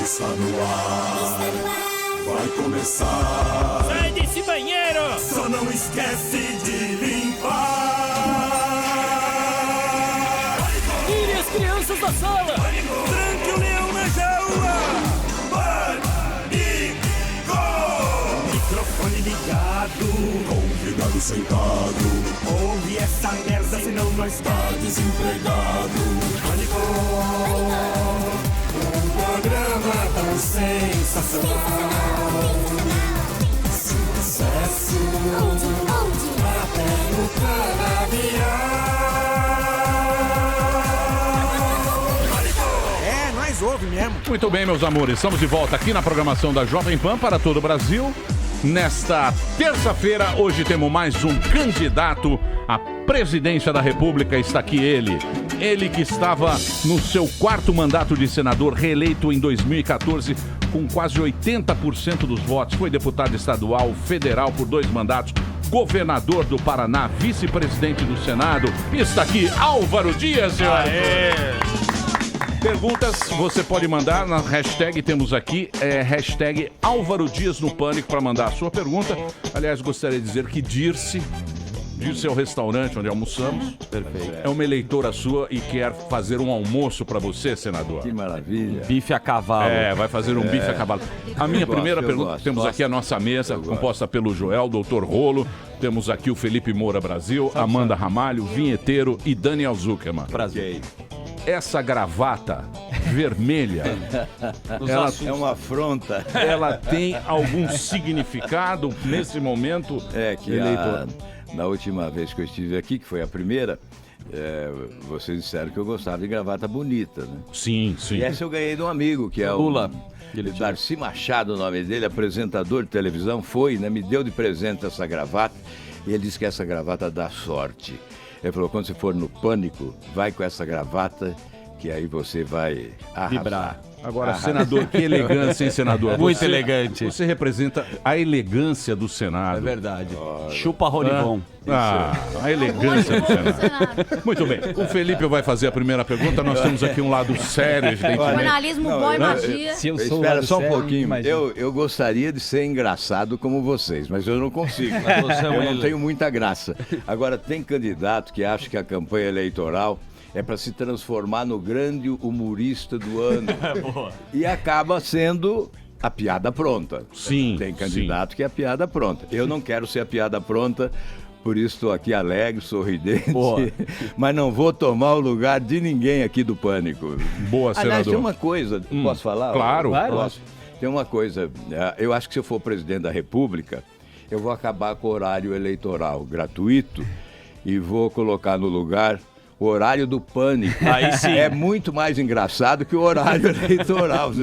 Está no ar, vai começar. Sai desse banheiro! Só não esquece de limpar. Tire as crianças da sala! Tranque o leão na jaula. Pânico! Microfone ligado, convidado sentado. Ouve essa merda, senão nós tá desempregado. Pânico! Programa tão sensacional. Sucesso até no canavial. Nós ouve mesmo. Muito bem, meus amores, estamos de volta aqui na programação da Jovem Pan para todo o Brasil. Nesta terça-feira, hoje temos mais um candidato à presidência da República. Está aqui ele que estava no seu 4º mandato de senador, reeleito em 2014 com quase 80% dos votos. Foi deputado estadual, federal por 2 mandatos, governador do Paraná, vice-presidente do Senado. Está aqui Álvaro Dias, senhor. Perguntas você pode mandar na hashtag, temos aqui, hashtag Álvaro Dias no Pânico para mandar a sua pergunta. Aliás, gostaria de dizer que Dirce é o restaurante onde almoçamos. Perfeito. É uma eleitora sua e quer fazer um almoço para você, senador. Que maravilha. Bife a cavalo. Vai fazer um bife a cavalo. A minha primeira pergunta, temos aqui a nossa mesa, composta pelo Joel, Dr. Rolo, temos aqui o Felipe Moura Brasil, Amanda Ramalho, Vinheteiro e Daniel Zuckerman. Prazer. Essa gravata vermelha, ela é uma afronta. Ela tem algum significado nesse momento? Na última vez que eu estive aqui, que foi a primeira, vocês disseram que eu gostava de gravata bonita, né? Sim. E essa eu ganhei de um amigo, que é Lula. Darcy Machado, o nome dele, apresentador de televisão, me deu de presente essa gravata, e ele disse que essa gravata dá sorte. Ele falou, quando você for no Pânico, vai com essa gravata, que aí você vai vibrar. Agora, senador, que elegância, hein, senador? Muito elegante. Você representa a elegância do Senado. É verdade. Chupa Ronivon. A elegância do Senado. Muito bem. O Felipe vai fazer a primeira pergunta. Nós temos aqui um lado sério, evidentemente. Jornalismo bom e magia. Espera só um pouquinho. Eu gostaria de ser engraçado como vocês, mas eu não consigo. Eu não tenho muita graça. Agora, tem candidato que acha que a campanha eleitoral é para se transformar no grande humorista do ano. E acaba sendo a piada pronta. Sim. Tem candidato que é a piada pronta. Eu não quero ser a piada pronta, por isso estou aqui alegre, sorridente. Mas não vou tomar o lugar de ninguém aqui do Pânico. Boa, senador. Aliás, tem uma coisa, posso falar? Claro. Posso? Tem uma coisa, eu acho que se eu for presidente da República, eu vou acabar com o horário eleitoral gratuito e vou colocar no lugar o horário do Pânico. Aí sim. É muito mais engraçado que o horário eleitoral. Você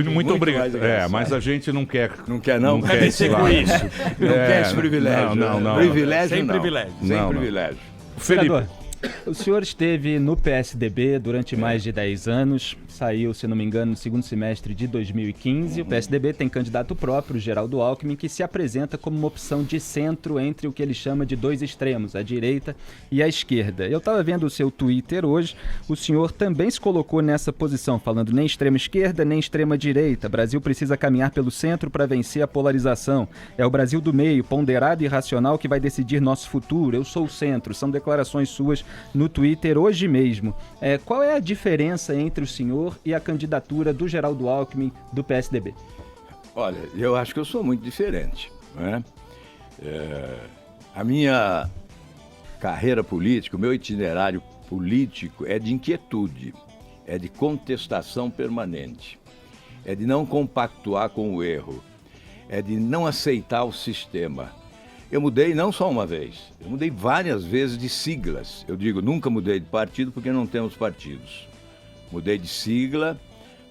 muito obrigado. Mas a gente não quer. Não quer, não? Não quer esse com isso. Não quer esse privilégio. Não. Privilégio Sem não. privilégio. Sem privilégio. Felipe. O senhor esteve no PSDB durante mais de 10 anos, saiu, se não me engano, no segundo semestre de 2015. O PSDB tem candidato próprio, Geraldo Alckmin, que se apresenta como uma opção de centro entre o que ele chama de 2 extremos, a direita e a esquerda. Eu estava vendo o seu Twitter hoje, o senhor também se colocou nessa posição, falando nem extrema esquerda, nem extrema direita. O Brasil precisa caminhar pelo centro para vencer a polarização. É o Brasil do meio, ponderado e racional, que vai decidir nosso futuro. Eu sou o centro. São declarações suas no Twitter hoje mesmo. Qual é a diferença entre o senhor e a candidatura do Geraldo Alckmin do PSDB? Olha, eu acho que eu sou muito diferente, né? A minha carreira política, o meu itinerário político é de inquietude, é de contestação permanente, é de não compactuar com o erro, é de não aceitar o sistema. Eu mudei não só uma vez, eu mudei várias vezes de siglas. Eu digo, nunca mudei de partido porque não temos partidos. Mudei de sigla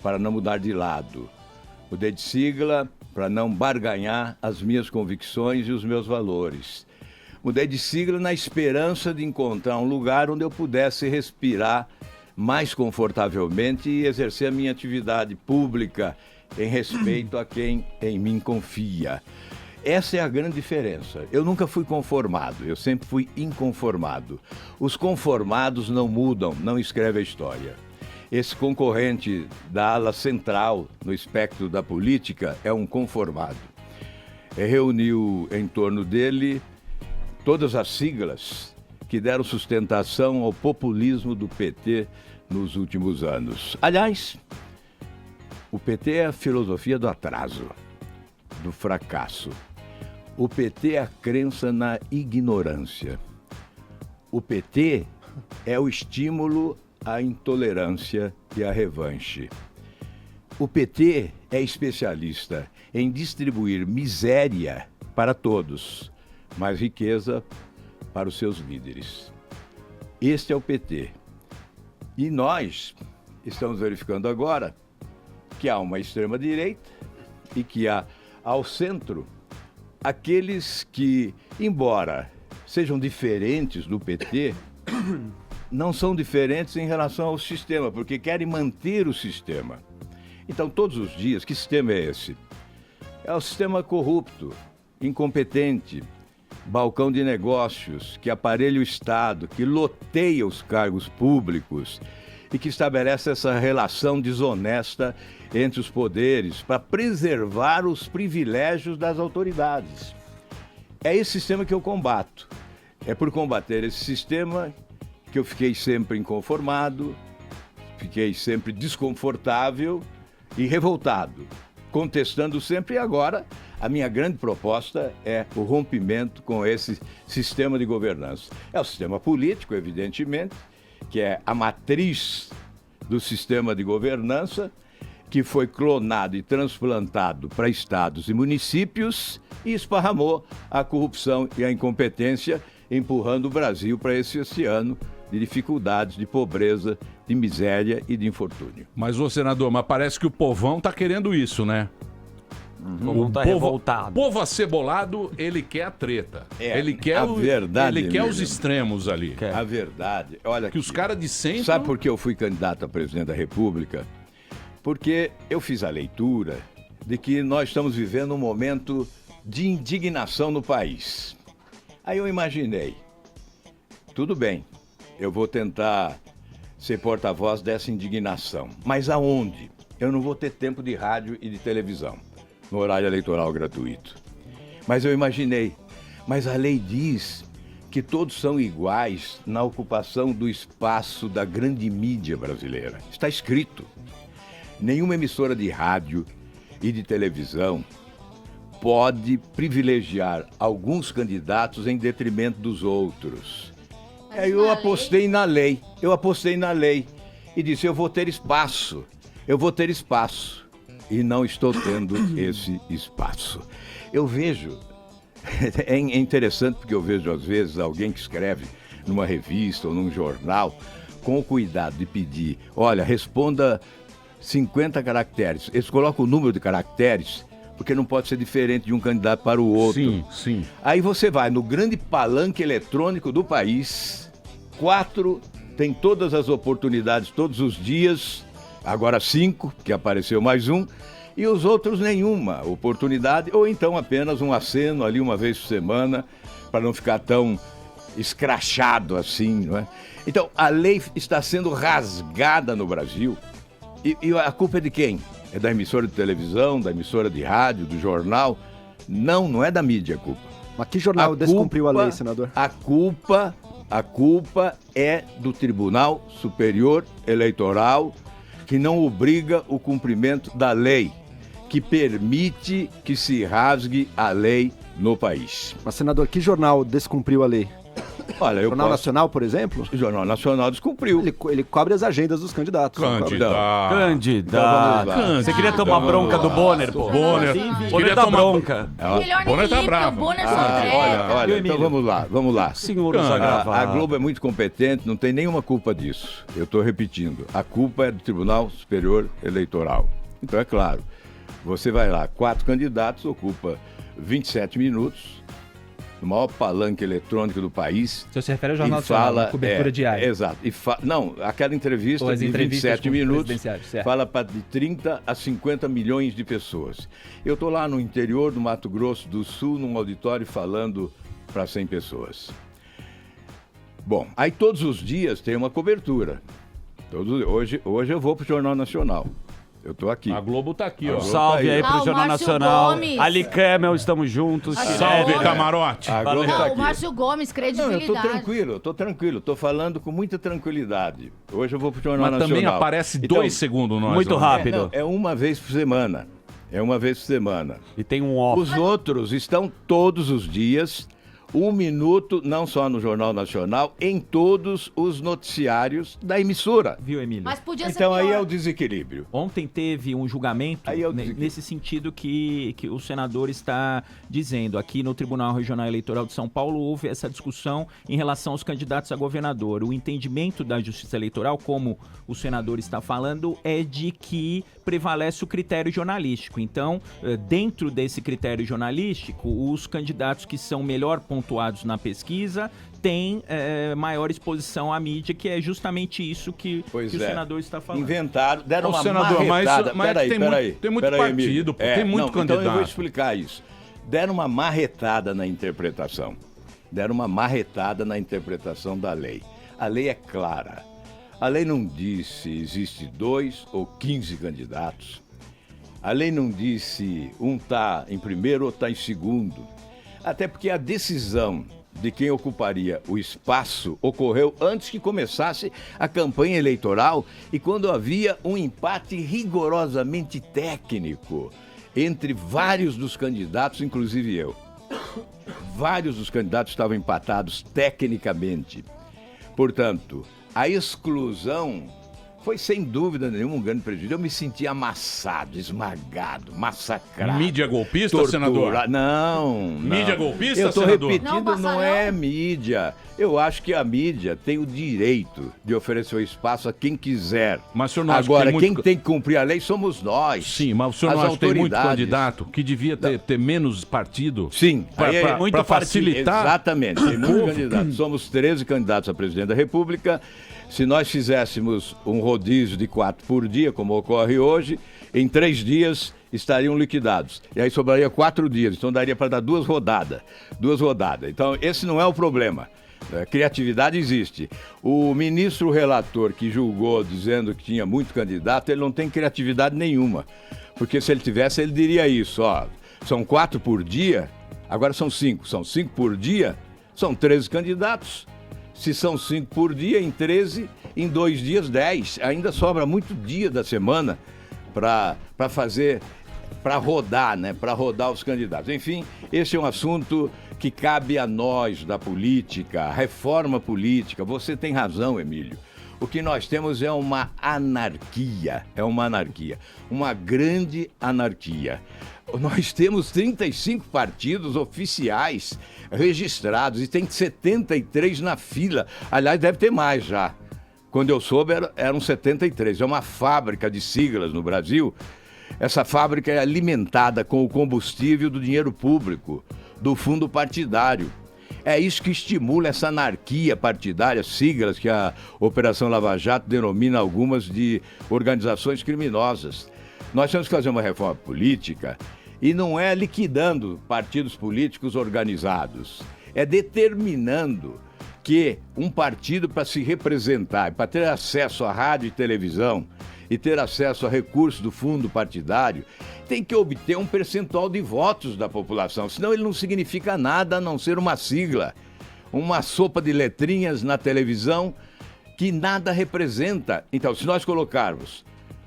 para não mudar de lado. Mudei de sigla para não barganhar as minhas convicções e os meus valores. Mudei de sigla na esperança de encontrar um lugar onde eu pudesse respirar mais confortavelmente e exercer a minha atividade pública em respeito a quem em mim confia. Essa é a grande diferença. Eu nunca fui conformado, eu sempre fui inconformado. Os conformados não mudam, não escrevem a história. esse concorrente da ala central no espectro da política é um conformado. Reuniu em torno dele todas as siglas que deram sustentação ao populismo do PT nos últimos anos. Aliás, o PT é a filosofia do atraso, do fracasso. O PT é a crença na ignorância. O PT é o estímulo à intolerância e à revanche. O PT é especialista em distribuir miséria para todos, mas riqueza para os seus líderes. Este é o PT. E nós estamos verificando agora que há uma extrema-direita e que há ao centro aqueles que, embora sejam diferentes do PT, não são diferentes em relação ao sistema, porque querem manter o sistema. Então, todos os dias, que sistema é esse? É o sistema corrupto, incompetente, balcão de negócios, que aparelha o Estado, que loteia os cargos públicos e que estabelece essa relação desonesta entre os poderes para preservar os privilégios das autoridades. É esse sistema que eu combato. É por combater esse sistema que eu fiquei sempre inconformado, fiquei sempre desconfortável e revoltado, contestando sempre. E agora a minha grande proposta é o rompimento com esse sistema de governança. É o sistema político, evidentemente, que é a matriz do sistema de governança, que foi clonado e transplantado para estados e municípios e esparramou a corrupção e a incompetência, empurrando o Brasil para esse oceano de dificuldades, de pobreza, de miséria e de infortúnio. Mas, ô senador, mas parece que o povão tá querendo isso, né? O povão tá revoltado. O povo acebolado, ele quer a treta. Ele quer, a verdade, ele quer os mesmo. extremos ali. A verdade, olha Que os caras de centro... Sabe por que eu fui candidato a presidente da República? Porque eu fiz a leitura de que nós estamos vivendo um momento de indignação no país. Aí eu imaginei, tudo bem, eu vou tentar ser porta-voz dessa indignação. Mas aonde? Eu não vou ter tempo de rádio e de televisão no horário eleitoral gratuito. Mas eu imaginei, mas a lei diz que todos são iguais na ocupação do espaço da grande mídia brasileira. Está escrito. Nenhuma emissora de rádio e de televisão pode privilegiar alguns candidatos em detrimento dos outros. Aí eu apostei na lei, e disse, eu vou ter espaço. E não estou tendo esse espaço. Eu vejo, é interessante porque eu vejo às vezes alguém que escreve numa revista ou num jornal com o cuidado de pedir, olha, responda 50 caracteres. Eles colocam o número de caracteres porque não pode ser diferente de um candidato para o outro. Sim, sim. Aí você vai no grande palanque eletrônico do país, 4 tem todas as oportunidades todos os dias, agora 5, que apareceu mais um, e os outros nenhuma oportunidade, ou então apenas um aceno ali uma vez por semana, para não ficar tão escrachado assim, não é? Então, a lei está sendo rasgada no Brasil, e a culpa é de quem? É da emissora de televisão, da emissora de rádio, do jornal? Não é da mídia a culpa. Mas que jornal descumpriu a lei, senador? A culpa é do Tribunal Superior Eleitoral, que não obriga o cumprimento da lei, que permite que se rasgue a lei no país. Mas, senador, que jornal descumpriu a lei? Olha, Jornal Nacional, por exemplo? O Jornal Nacional descumpriu. Ele cobre as agendas dos candidatos. Candidato. Você queria tomar bronca do Bonner, pô? Bonner. Bonner dá bronca. Melhor Bonner nem tá ir, bravo. porque o Bonner só treta. Olha, então vamos lá. Senhor A Globo é muito competente, não tem nenhuma culpa disso. Eu estou repetindo. A culpa é do Tribunal Superior Eleitoral. Então, é claro, você vai lá, 4 candidatos, ocupa 27 minutos, no maior palanque eletrônico do país. Você se refere ao Jornal Nacional, cobertura diária. Exato. Não, aquela entrevista de 27 minutos fala para de 30 a 50 milhões de pessoas. Eu estou lá no interior do Mato Grosso do Sul, num auditório, falando para 100 pessoas. Bom, aí todos os dias tem uma cobertura. Hoje eu vou pro Jornal Nacional. Eu tô aqui. A Globo tá aqui, ó. Salve aí pro o Jornal Márcio Nacional. Gomes. Ali Camel, estamos juntos. Salve, camarote. A Globo tá Não, aqui. o Márcio Gomes, Não, credibilidade. eu tô tranquilo. Tô falando com muita tranquilidade. Hoje eu vou pro Jornal Mas Nacional. também aparece Então, 2 segundos nós. muito lá. rápido. É uma vez por semana. E tem um off. Os outros estão todos os dias, 1 minuto, não só no Jornal Nacional, em todos os noticiários da emissora. Viu, Emílio? Mas podia ser Então aí pior. é o desequilíbrio. Ontem teve um julgamento Aí eu disse que- nesse sentido que o senador está dizendo. Aqui no Tribunal Regional Eleitoral de São Paulo houve essa discussão em relação aos candidatos a governador. O entendimento da Justiça Eleitoral, como o senador está falando, é de que prevalece o critério jornalístico. Então, dentro desse critério jornalístico, os candidatos que são melhor pontuados na pesquisa têm maior exposição à mídia, que é justamente isso que o senador está falando. Inventaram, deram Ô, uma senador, marretada. mas tem muito partido, Emílio. pô, tem muito Então eu candidato. vou explicar isso. Deram uma marretada na interpretação. Deram uma marretada na interpretação da lei. A lei é clara. A lei não diz se existe 2 ou 15 candidatos. A lei não diz se um está em primeiro ou está em segundo. Até porque a decisão de quem ocuparia o espaço ocorreu antes que começasse a campanha eleitoral e quando havia um empate rigorosamente técnico entre vários dos candidatos, inclusive eu. Vários dos candidatos estavam empatados tecnicamente. Portanto, a exclusão foi sem dúvida nenhuma um grande prejuízo. Eu me senti amassado, esmagado, massacrado. Mídia golpista, senador? Não. Mídia golpista, Eu tô senador? repetindo, não é mídia. Eu acho que a mídia tem o direito de oferecer o espaço a quem quiser. Mas o senhor não acha que Agora, tem quem muito... tem que cumprir a lei somos nós. Sim, mas o senhor não as acha que tem muito autoridades. candidato que devia ter menos partido? Sim, aí é muito para partido. facilitar? Exatamente, tem muitos candidatos. Somos 13 candidatos a presidente da República. Se nós fizéssemos um rodízio de 4 por dia, como ocorre hoje, em 3 dias estariam liquidados. E aí sobraria 4 dias, então daria para dar 2 rodadas. 2 rodadas. Então esse não é o problema. Criatividade existe. O ministro relator que julgou dizendo que tinha muito candidato, ele não tem criatividade nenhuma. Porque se ele tivesse, ele diria isso, ó, são 4 por dia, agora são 5. São 5 por dia, são 13 candidatos. Se são 5 por dia, em 13, em 2 dias, 10. Ainda sobra muito dia da semana para fazer, para rodar, né? Para rodar os candidatos. Enfim, esse é um assunto que cabe a nós da política, a reforma política. Você tem razão, Emílio. O que nós temos é uma anarquia, uma grande anarquia. Nós temos 35 partidos oficiais registrados e tem 73 na fila. Aliás, deve ter mais já. Quando eu soube, eram 73. É uma fábrica de siglas no Brasil. Essa fábrica é alimentada com o combustível do dinheiro público, do fundo partidário. É isso que estimula essa anarquia partidária, siglas que a Operação Lava Jato denomina algumas de organizações criminosas. Nós temos que fazer uma reforma política e não é liquidando partidos políticos organizados, é determinando que um partido, para se representar, para ter acesso à rádio e televisão e ter acesso a recursos do fundo partidário, tem que obter um percentual de votos da população, senão ele não significa nada a não ser uma sigla, uma sopa de letrinhas na televisão que nada representa. Então, se nós colocarmos,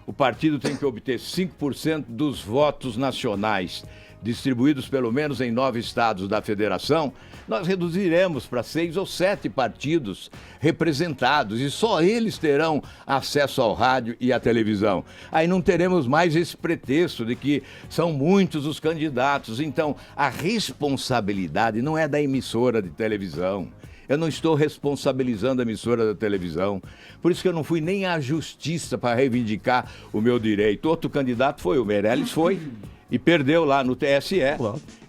o partido tem que obter 5% dos votos nacionais, distribuídos pelo menos em 9 estados da federação, nós reduziremos para 6 ou 7 partidos representados e só eles terão acesso ao rádio e à televisão. Aí não teremos mais esse pretexto de que são muitos os candidatos. Então, a responsabilidade não é da emissora de televisão. Eu não estou responsabilizando a emissora da televisão. Por isso que eu não fui nem à justiça para reivindicar o meu direito. Outro candidato foi, o Meirelles foi, e perdeu lá no TSE,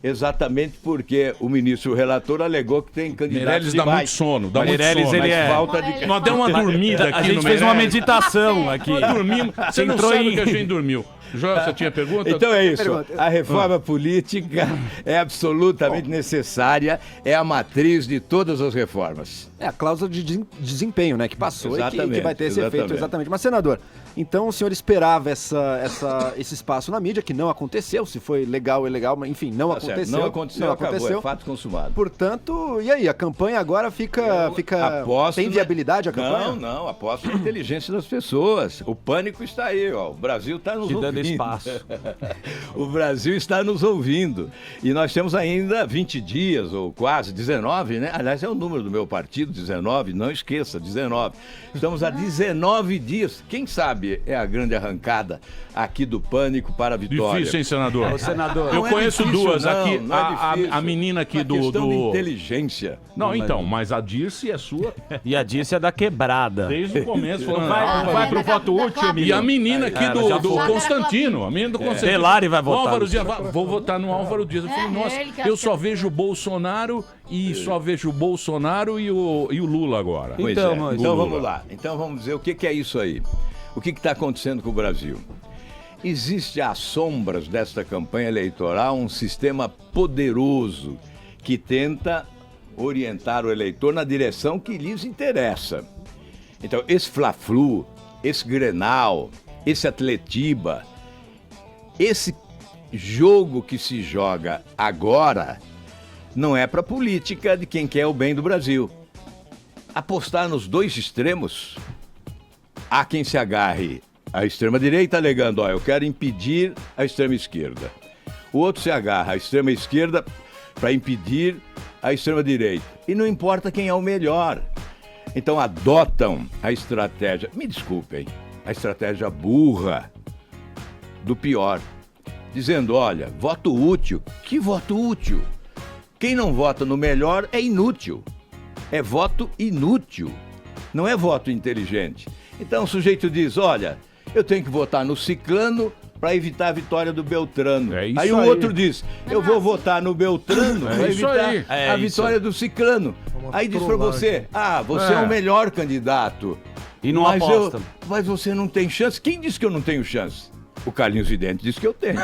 exatamente porque o ministro relator alegou que tem candidatos Meirelles dá muito sono, dá muito Meirelles, sono. ele é... falta de... Nós demos uma dormida aqui A gente no fez uma Meirelles. meditação aqui. Nós dormimos. Você não Entrou sabe em- que a gente dormiu. Joel, você tinha pergunta? Então é isso. Pergunta. A reforma política é absolutamente necessária, é a matriz de todas as reformas. É a cláusula de desempenho, né? Que passou e que vai ter esse efeito, exatamente. Mas, senador, então o senhor esperava esse espaço na mídia, que não aconteceu, se foi legal, ilegal, mas enfim, não aconteceu. Certo. Não aconteceu, acabou, é fato consumado. Portanto, e aí, a campanha agora tem viabilidade a campanha? Não, aposto na inteligência das pessoas. O pânico está aí, ó. O Brasil está nos ouvindo. Dando espaço. O Brasil está nos ouvindo. E nós temos ainda 20 dias, ou quase 19, né? Aliás, é o número do meu partido, 19, não esqueça, 19. Estamos a 19 dias. Quem sabe é a grande arrancada aqui do pânico para a vitória. Difícil, hein, senador? Ô, senador. Eu Não é conheço difícil, duas não, aqui. não é difícil. A menina aqui Uma questão de do... inteligência. Não, então, mas a Dirce é sua E a Dirce é da quebrada. desde o começo. falando, Vai pro voto útil, E Emílio. a menina aqui do Constantino. A menina do Constantino. Delari vai votar. Álvaro Dias, vou votar no Álvaro Dias. Eu falei, nossa, ele quer eu só vejo o Bolsonaro e só vejo o Bolsonaro e o Lula agora. Pois Então, é. mas- Então Lula. vamos lá. Então vamos dizer o que é isso aí. O que está acontecendo com o Brasil? Existe às sombras desta campanha eleitoral um sistema poderoso que tenta orientar o eleitor na direção que lhes interessa. Então, esse Fla-Flu, esse Grenal, esse Atletiba, esse jogo que se joga agora não é para política de quem quer o bem do Brasil. Apostar nos dois extremos, há quem se agarre à extrema-direita alegando, eu quero impedir a extrema-esquerda. O outro se agarra à extrema-esquerda para impedir a extrema-direita. E não importa quem é o melhor. Então adotam a estratégia, me desculpem, a estratégia burra do pior. Dizendo, olha, voto útil. Que voto útil? Quem não vota no melhor é inútil. É voto inútil. Não é voto inteligente. Então o sujeito diz, olha, eu tenho que votar no ciclano para evitar a vitória do Beltrano. É isso aí o aí. outro diz, eu vou votar no Beltrano para isso evitar aí. a vitória do ciclano. Aí diz para você, você é o melhor candidato. E não aposta. Mas você não tem chance. Quem disse que eu não tenho chance? O Carlinhos Vidente disse que eu tenho.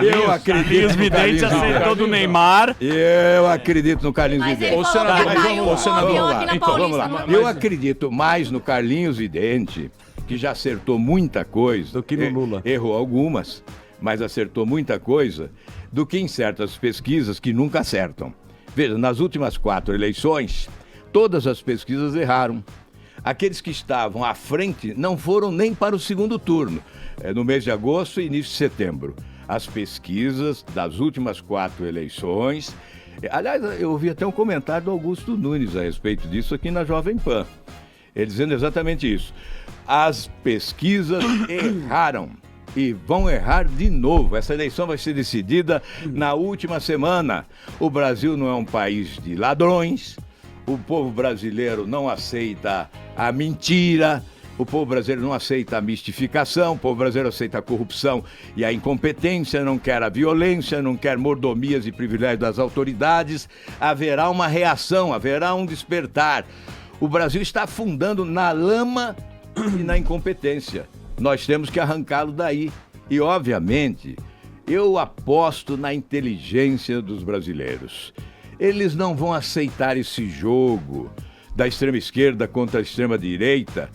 Eu acredito Carlinhos no Vidente Carlinhos acertou do Neymar. Eu acredito no Carlinhos Mas Vidente. ele Ô, falou senador, que caiu ô, senador, um avião vamos aqui lá. na Então, vamos Paulista. lá. não é? Eu acredito mais no Carlinhos Vidente, que já acertou muita coisa. Do que no Lula. Errou algumas, mas acertou muita coisa, do que em certas pesquisas que nunca acertam. Veja, nas últimas 4 eleições, todas as pesquisas erraram. Aqueles que estavam à frente não foram nem para o segundo turno, no mês de agosto e início de setembro. As pesquisas das últimas 4 eleições... Aliás, eu ouvi até um comentário do Augusto Nunes a respeito disso aqui na Jovem Pan. Ele dizendo exatamente isso. As pesquisas erraram e vão errar de novo. Essa eleição vai ser decidida na última semana. O Brasil não é um país de ladrões. O povo brasileiro não aceita a mentira, o povo brasileiro não aceita a mistificação, o povo brasileiro aceita a corrupção e a incompetência, não quer a violência, não quer mordomias e privilégios das autoridades. Haverá uma reação, haverá um despertar. O Brasil está afundando na lama e na incompetência. Nós temos que arrancá-lo daí. E, obviamente, eu aposto na inteligência dos brasileiros. Eles não vão aceitar esse jogo da extrema esquerda contra a extrema direita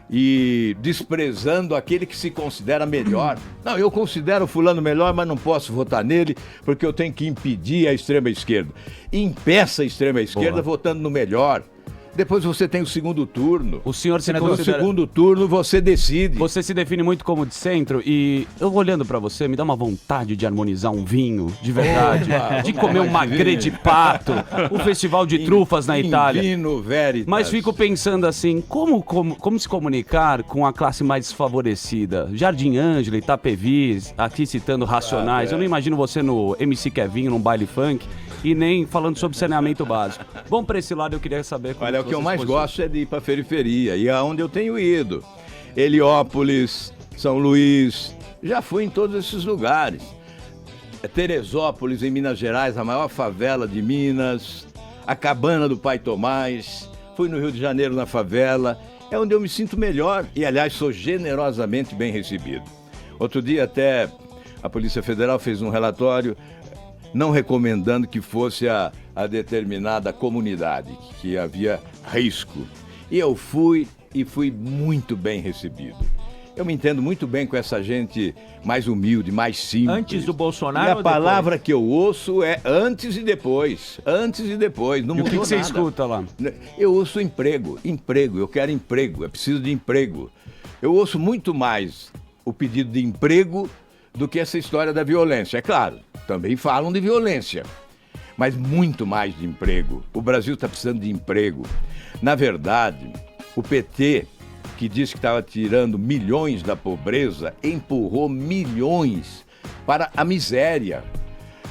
e desprezando aquele que se considera melhor. Não, eu considero fulano melhor, mas não posso votar nele porque eu tenho que impedir a extrema esquerda. Impeça a extrema esquerda votando no melhor. Depois você tem o segundo turno. O senhor se No considera... segundo turno você decide. Você se define muito como de centro e eu olhando pra você, me dá uma vontade de harmonizar um vinho, de verdade. Opa, de vamos comer lá, um magre de pato, um festival de trufas na Itália. Vino Veritas. Mas fico pensando assim, como se comunicar com a classe mais desfavorecida? Jardim Ângela, Itapevi, aqui citando Racionais. Eu não imagino você no MC Kevinho, num baile funk, e nem falando sobre saneamento básico. Bom, pra esse lado eu queria saber como Olha, o que eu você se mais posiciona. gosto é de ir pra periferia, e é onde eu tenho ido. Heliópolis, São Luís, já fui em todos esses lugares. Teresópolis, em Minas Gerais, a maior favela de Minas. A Cabana do Pai Tomás. Fui no Rio de Janeiro, na favela. É onde eu me sinto melhor e, aliás, sou generosamente bem recebido. Outro dia até a Polícia Federal fez um relatório não recomendando que fosse a determinada comunidade, que havia risco. E eu fui muito bem recebido. Eu me entendo muito bem com essa gente mais humilde, mais simples. Antes do Bolsonaro e ou a palavra depois? que eu ouço é antes e depois. Antes e depois. Não E o mudou que você nada. escuta lá? Eu ouço emprego. Eu quero emprego. É preciso de emprego. Eu ouço muito mais o pedido de emprego do que essa história da violência. É claro, também falam de violência, mas muito mais de emprego. O Brasil está precisando de emprego. Na verdade, o PT, que disse que estava tirando milhões da pobreza, empurrou milhões para a miséria.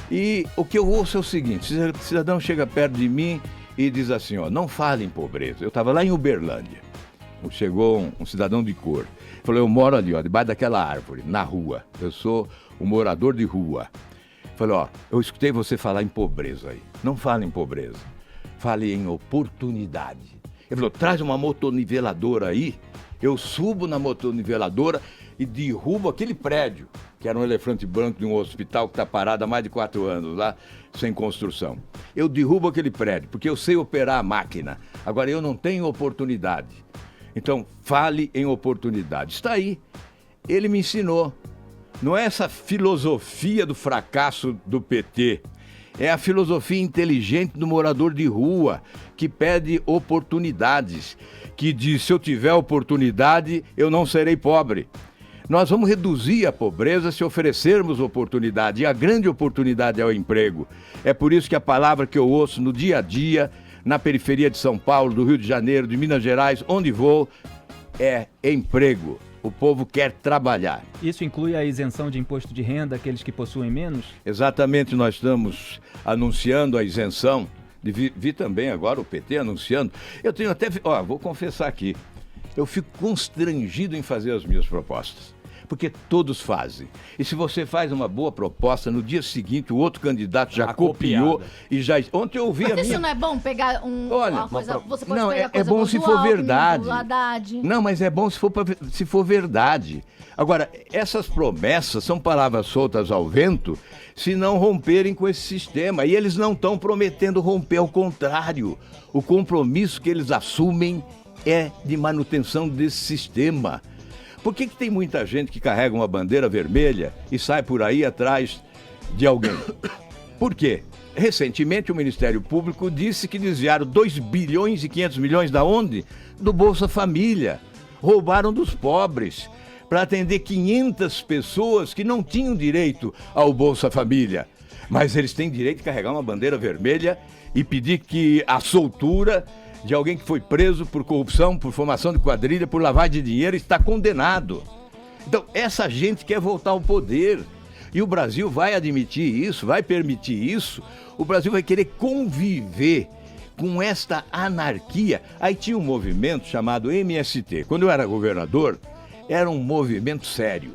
E o que eu ouço é o seguinte: o cidadão chega perto de mim e diz assim, ó, não fale em pobreza. Eu estava lá em Uberlândia, chegou um cidadão de cor, falou, eu moro ali, ó, debaixo daquela árvore, na rua, eu sou um morador de rua. Falei, ó, eu escutei você falar em pobreza aí, não fale em pobreza, fale em oportunidade. Ele falou, traz uma motoniveladora aí, eu subo na motoniveladora e derrubo aquele prédio, que era um elefante branco de um hospital que está parado há mais de 4 anos lá, sem construção. Eu derrubo aquele prédio, porque eu sei operar a máquina. Agora, eu não tenho oportunidade. Então, fale em oportunidade. Está aí. Ele me ensinou. Não é essa filosofia do fracasso do PT. É a filosofia inteligente do morador de rua, que pede oportunidades, que diz, se eu tiver oportunidade, eu não serei pobre. Nós vamos reduzir a pobreza se oferecermos oportunidade, e a grande oportunidade é o emprego. É por isso que a palavra que eu ouço no dia a dia, na periferia de São Paulo, do Rio de Janeiro, de Minas Gerais, onde vou, é emprego. O povo quer trabalhar. Isso inclui a isenção de imposto de renda àqueles que possuem menos? Exatamente, nós estamos anunciando a isenção. Vi também agora o PT anunciando. Eu tenho até... vou confessar aqui. Eu fico constrangido em fazer as minhas propostas. Porque todos fazem. E se você faz uma boa proposta, no dia seguinte o outro candidato já copiou e já... Ontem eu ouvi a minha... Mas isso não é bom pegar uma coisa... Você pode não, pegar coisa bom se for verdade. do Haddad. Não, mas é bom se for verdade. Agora, essas promessas são palavras soltas ao vento se não romperem com esse sistema. E eles não estão prometendo romper, ao contrário. O compromisso que eles assumem é de manutenção desse sistema. Por que tem muita gente que carrega uma bandeira vermelha e sai por aí atrás de alguém? Por quê? Recentemente o Ministério Público disse que desviaram 2 bilhões e 500 milhões da onde? Do Bolsa Família. Roubaram dos pobres para atender 500 pessoas que não tinham direito ao Bolsa Família. Mas eles têm direito de carregar uma bandeira vermelha e pedir que a soltura de alguém que foi preso por corrupção, por formação de quadrilha, por lavagem de dinheiro, está condenado. Então, essa gente quer voltar ao poder. E o Brasil vai admitir isso, vai permitir isso. O Brasil vai querer conviver com esta anarquia. Aí tinha um movimento chamado MST. Quando eu era governador, era um movimento sério,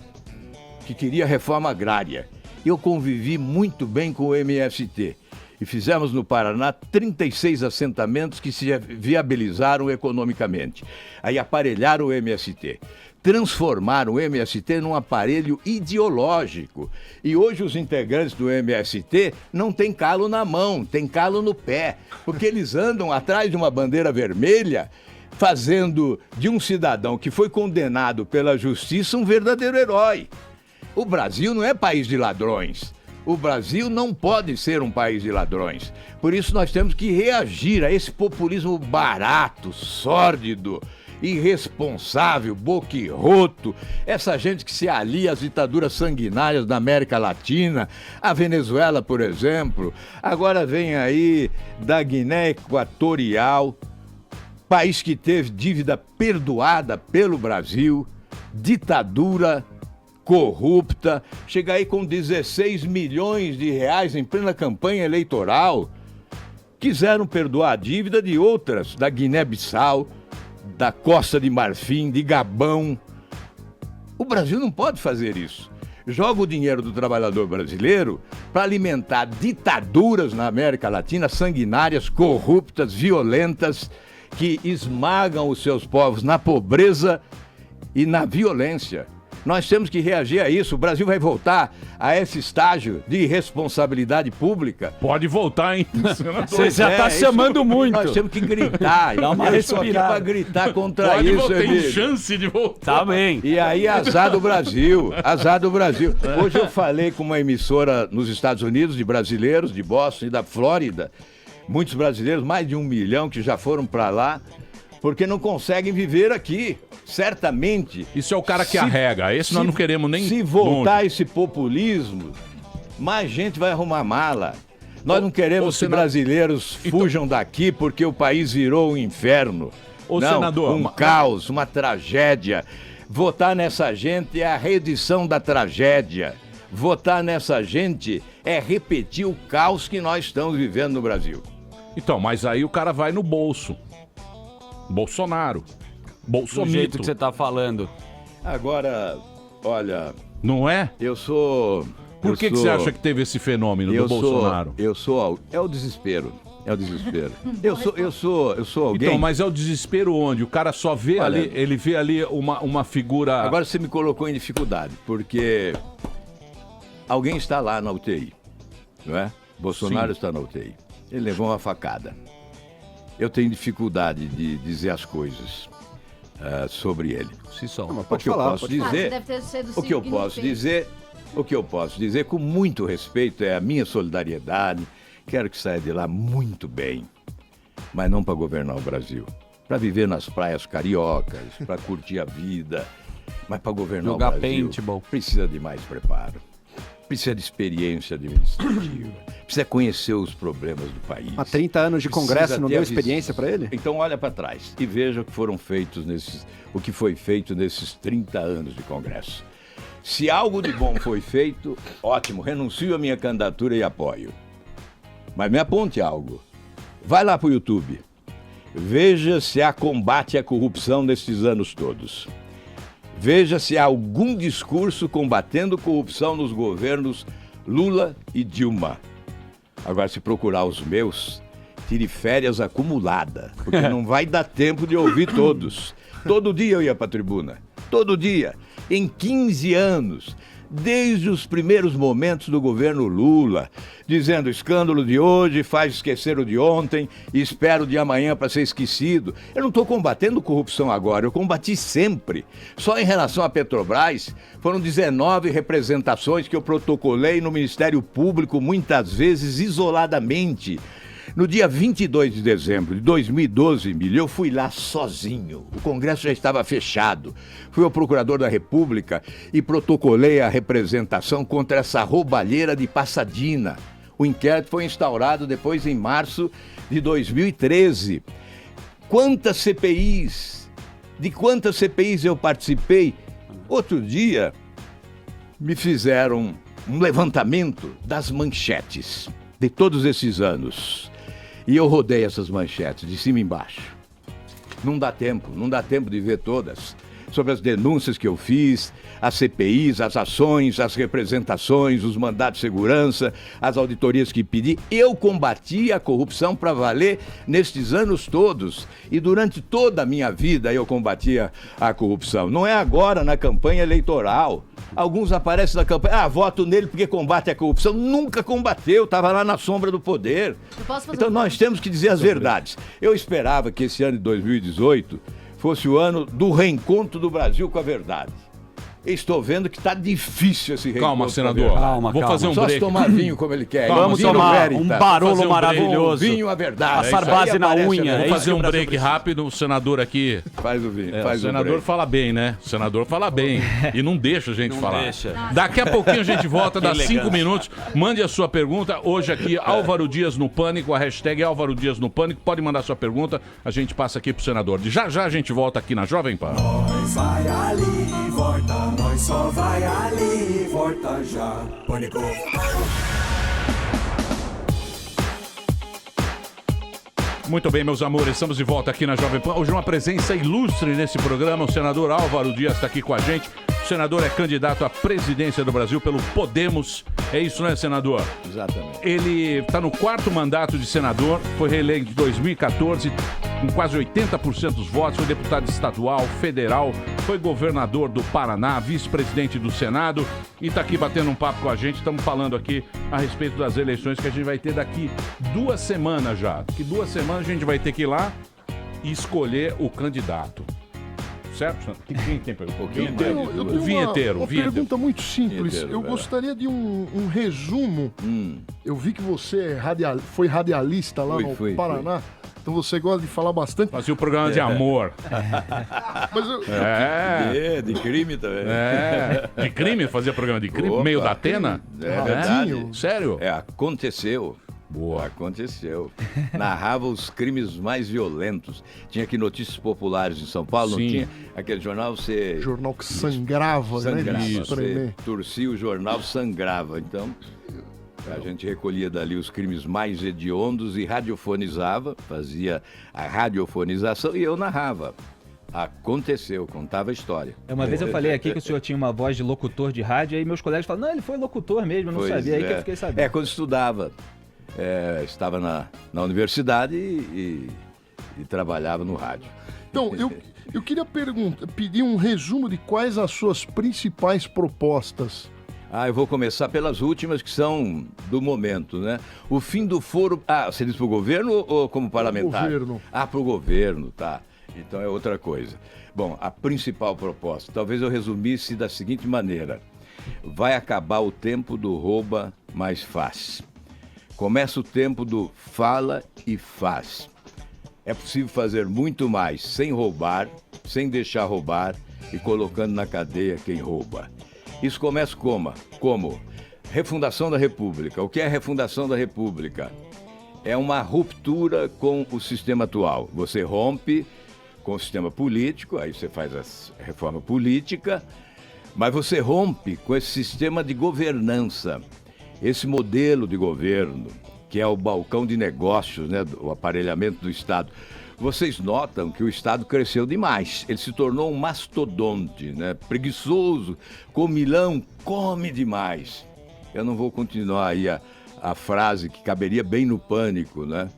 que queria reforma agrária. Eu convivi muito bem com o MST. E fizemos no Paraná 36 assentamentos que se viabilizaram economicamente. Aí aparelharam o MST, transformaram o MST num aparelho ideológico. E hoje os integrantes do MST não têm calo na mão, têm calo no pé, porque eles andam atrás de uma bandeira vermelha, fazendo de um cidadão que foi condenado pela justiça um verdadeiro herói. O Brasil não é país de ladrões. O Brasil não pode ser um país de ladrões. Por isso nós temos que reagir a esse populismo barato, sórdido, irresponsável, boquirroto, essa gente que se alia às ditaduras sanguinárias da América Latina, a Venezuela, por exemplo. Agora vem aí da Guiné Equatorial, país que teve dívida perdoada pelo Brasil, ditadura corrupta, chega aí com 16 milhões de reais em plena campanha eleitoral. Quiseram perdoar a dívida de outras, da Guiné-Bissau, da Costa de Marfim, de Gabão. O Brasil não pode fazer isso. Joga o dinheiro do trabalhador brasileiro para alimentar ditaduras na América Latina, sanguinárias, corruptas, violentas, que esmagam os seus povos na pobreza e na violência. Nós temos que reagir a isso. O Brasil vai voltar a esse estágio de irresponsabilidade pública. Pode voltar, hein? Você já está chamando muito. Nós temos que gritar. Dá uma respirada para gritar contra isso. Tem chance de voltar. Tá bem. E aí, azar do Brasil. Azar do Brasil. Hoje eu falei com uma emissora nos Estados Unidos, de brasileiros, de Boston e da Flórida. Muitos brasileiros, mais de 1 milhão que já foram para lá, porque não conseguem viver aqui. Certamente. Isso é o cara que arrega. Esse nós não queremos nem. Se voltar esse populismo, mais gente vai arrumar mala. Nós não queremos que brasileiros fujam daqui porque o país virou um inferno. Não, senador, um caos, uma tragédia. Votar nessa gente é a reedição da tragédia. Votar nessa gente é repetir o caos que nós estamos vivendo no Brasil. Então, mas aí o cara vai no bolso. Bolsonaro. Do jeito que você tá falando. Agora, olha... Não é? Eu sou... Por que você acha que teve esse fenômeno do Bolsonaro? É o desespero. É o desespero. Eu sou alguém... Então, mas é o desespero onde? O cara só vê ali, ele vê ali uma figura... Agora você me colocou em dificuldade, porque alguém está lá na UTI, não é? Bolsonaro está na UTI. Ele levou uma facada. Eu tenho dificuldade de dizer as coisas sobre ele. O que eu posso dizer com muito respeito é a minha solidariedade. Quero que saia de lá muito bem, mas não para governar o Brasil. Para viver nas praias cariocas, para curtir a vida, mas para governar o Brasil precisa de mais preparo. Precisa de experiência administrativa, precisa conhecer os problemas do país. Há 30 anos de Congresso não deu experiência para ele? Então olha para trás e veja o que foi feito nesses 30 anos de Congresso. Se algo de bom foi feito, ótimo, renuncio à minha candidatura e apoio. Mas me aponte algo. Vai lá para o YouTube, veja se há combate à corrupção nesses anos todos. Veja se há algum discurso combatendo corrupção nos governos Lula e Dilma. Agora, se procurar os meus, tire férias acumuladas, porque não vai dar tempo de ouvir todos. Todo dia eu ia para a tribuna. Todo dia. Em 15 anos. Desde os primeiros momentos do governo Lula, dizendo: escândalo de hoje faz esquecer o de ontem e espero o de amanhã para ser esquecido. Eu não estou combatendo corrupção agora, eu combati sempre. Só em relação à Petrobras, foram 19 representações que eu protocolei no Ministério Público, muitas vezes isoladamente. No dia 22 de dezembro de 2012, eu fui lá sozinho. O Congresso já estava fechado. Fui ao Procurador da República e protocolei a representação contra essa roubalheira de Passadina. O inquérito foi instaurado depois em março de 2013. De quantas CPIs eu participei? Outro dia, me fizeram um levantamento das manchetes de todos esses anos. E eu rodei essas manchetes, de cima e embaixo. Não dá tempo de ver todas. Sobre as denúncias que eu fiz, as CPIs, as ações, as representações, os mandatos de segurança, as auditorias que pedi. Eu combati a corrupção para valer nestes anos todos. E durante toda a minha vida eu combatia a corrupção. Não é agora na campanha eleitoral. Alguns aparecem na campanha, voto nele porque combate a corrupção. Nunca combateu, estava lá na sombra do poder. Então nós temos que dizer as verdades. Eu esperava que esse ano de 2018 fosse o ano do reencontro do Brasil com a verdade. Estou vendo que está difícil esse reencontro. Calma, senador. Calma. Vou fazer um break. Só se tomar vinho como ele quer. Vamos tomar um barolo maravilhoso. Vinho, a verdade. Passar base na unha. Vou fazer um break rápido. O senador aqui... Faz o vinho. O senador fala bem, né? O senador fala bem. E não deixa a gente falar. Daqui a pouquinho a gente volta, dá 5 minutos. Mande a sua pergunta. Hoje aqui, Álvaro Dias no Pânico. A hashtag é Álvaro Dias no Pânico. Pode mandar sua pergunta. A gente passa aqui pro senador. Já a gente volta aqui na Jovem Pan. Nós vai ali e volta. Nós só vai ali e volta já. Pânico. Muito bem, meus amores, estamos de volta aqui na Jovem Pan. Hoje uma presença ilustre nesse programa. O senador Álvaro Dias está aqui com a gente. O senador é candidato à presidência do Brasil pelo Podemos. É isso, né, senador? Exatamente. Ele está no 4º mandato de senador, foi reeleito em 2014, com quase 80% dos votos, foi deputado estadual, federal, foi governador do Paraná, vice-presidente do Senado e está aqui batendo um papo com a gente. Estamos falando aqui a respeito das eleições que a gente vai ter daqui 2 semanas já. Daqui 2 semanas a gente vai ter que ir lá e escolher o candidato. Certo? Quem tem o vinheteiro. Uma pergunta muito simples. Eu gostaria de um resumo. Eu vi que você foi radialista lá no Paraná. Então você gosta de falar bastante. Fazia o programa de amor. Mas de crime também. De crime? Fazia programa de crime? Meio da Atena? É verdade. Sério? Aconteceu. Boa. Aconteceu. Narrava os crimes mais violentos. Tinha aqui Notícias Populares em São Paulo, não tinha? Aquele jornal você... Jornal que sangrava, né? Você torcia o jornal, sangrava. Então, a gente recolhia dali os crimes mais hediondos e radiofonizava, fazia a radiofonização e eu narrava. Aconteceu, contava a história. Uma vez eu falei aqui que o senhor tinha uma voz de locutor de rádio, aí meus colegas falaram, não, ele foi locutor mesmo, eu não sabia, aí que eu fiquei sabendo. Quando estudava. Estava na universidade e trabalhava no rádio. Então, eu queria pedir um resumo de quais as suas principais propostas. Eu vou começar pelas últimas, que são do momento, né? O fim do foro... você diz para o governo ou como parlamentar? Para o governo. Para o governo, tá. Então é outra coisa. Bom, a principal proposta, talvez eu resumisse da seguinte maneira. Vai acabar o tempo do rouba, mais faz. Começa o tempo do fala e faz. É possível fazer muito mais sem roubar, sem deixar roubar e colocando na cadeia quem rouba. Isso começa como? Refundação da República. O que é a refundação da República? É uma ruptura com o sistema atual. Você rompe com o sistema político, aí você faz a reforma política, mas você rompe com esse sistema de governança. Esse modelo de governo, que é o balcão de negócios, né, o aparelhamento do Estado, vocês notam que o Estado cresceu demais. Ele se tornou um mastodonte, né, preguiçoso, comilão, come demais. Eu não vou continuar aí a frase que caberia bem no Pânico, né?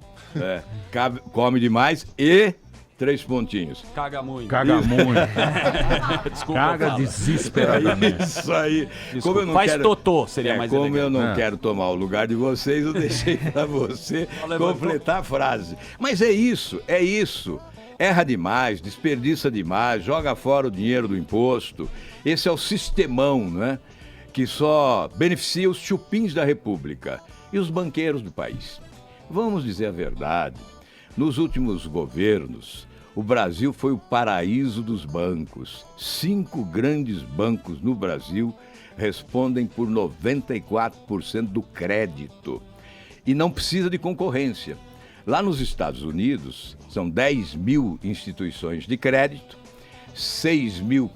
Come demais e... 3 pontinhos. Caga muito. Caga muito. Desculpa, caga desesperadamente. Isso aí. Como eu não quero... totô, seria mais como elegante. Eu não quero tomar o lugar de vocês, eu deixei para você completar a frase. Mas é isso. Erra demais, desperdiça demais, joga fora o dinheiro do imposto. Esse é o sistemão, né? Que só beneficia os chupins da República e os banqueiros do país. Vamos dizer a verdade. Nos últimos governos, o Brasil foi o paraíso dos bancos. 5 grandes bancos no Brasil respondem por 94% do crédito. E não precisa de concorrência. Lá nos Estados Unidos, são 10 mil instituições de crédito, 6 mil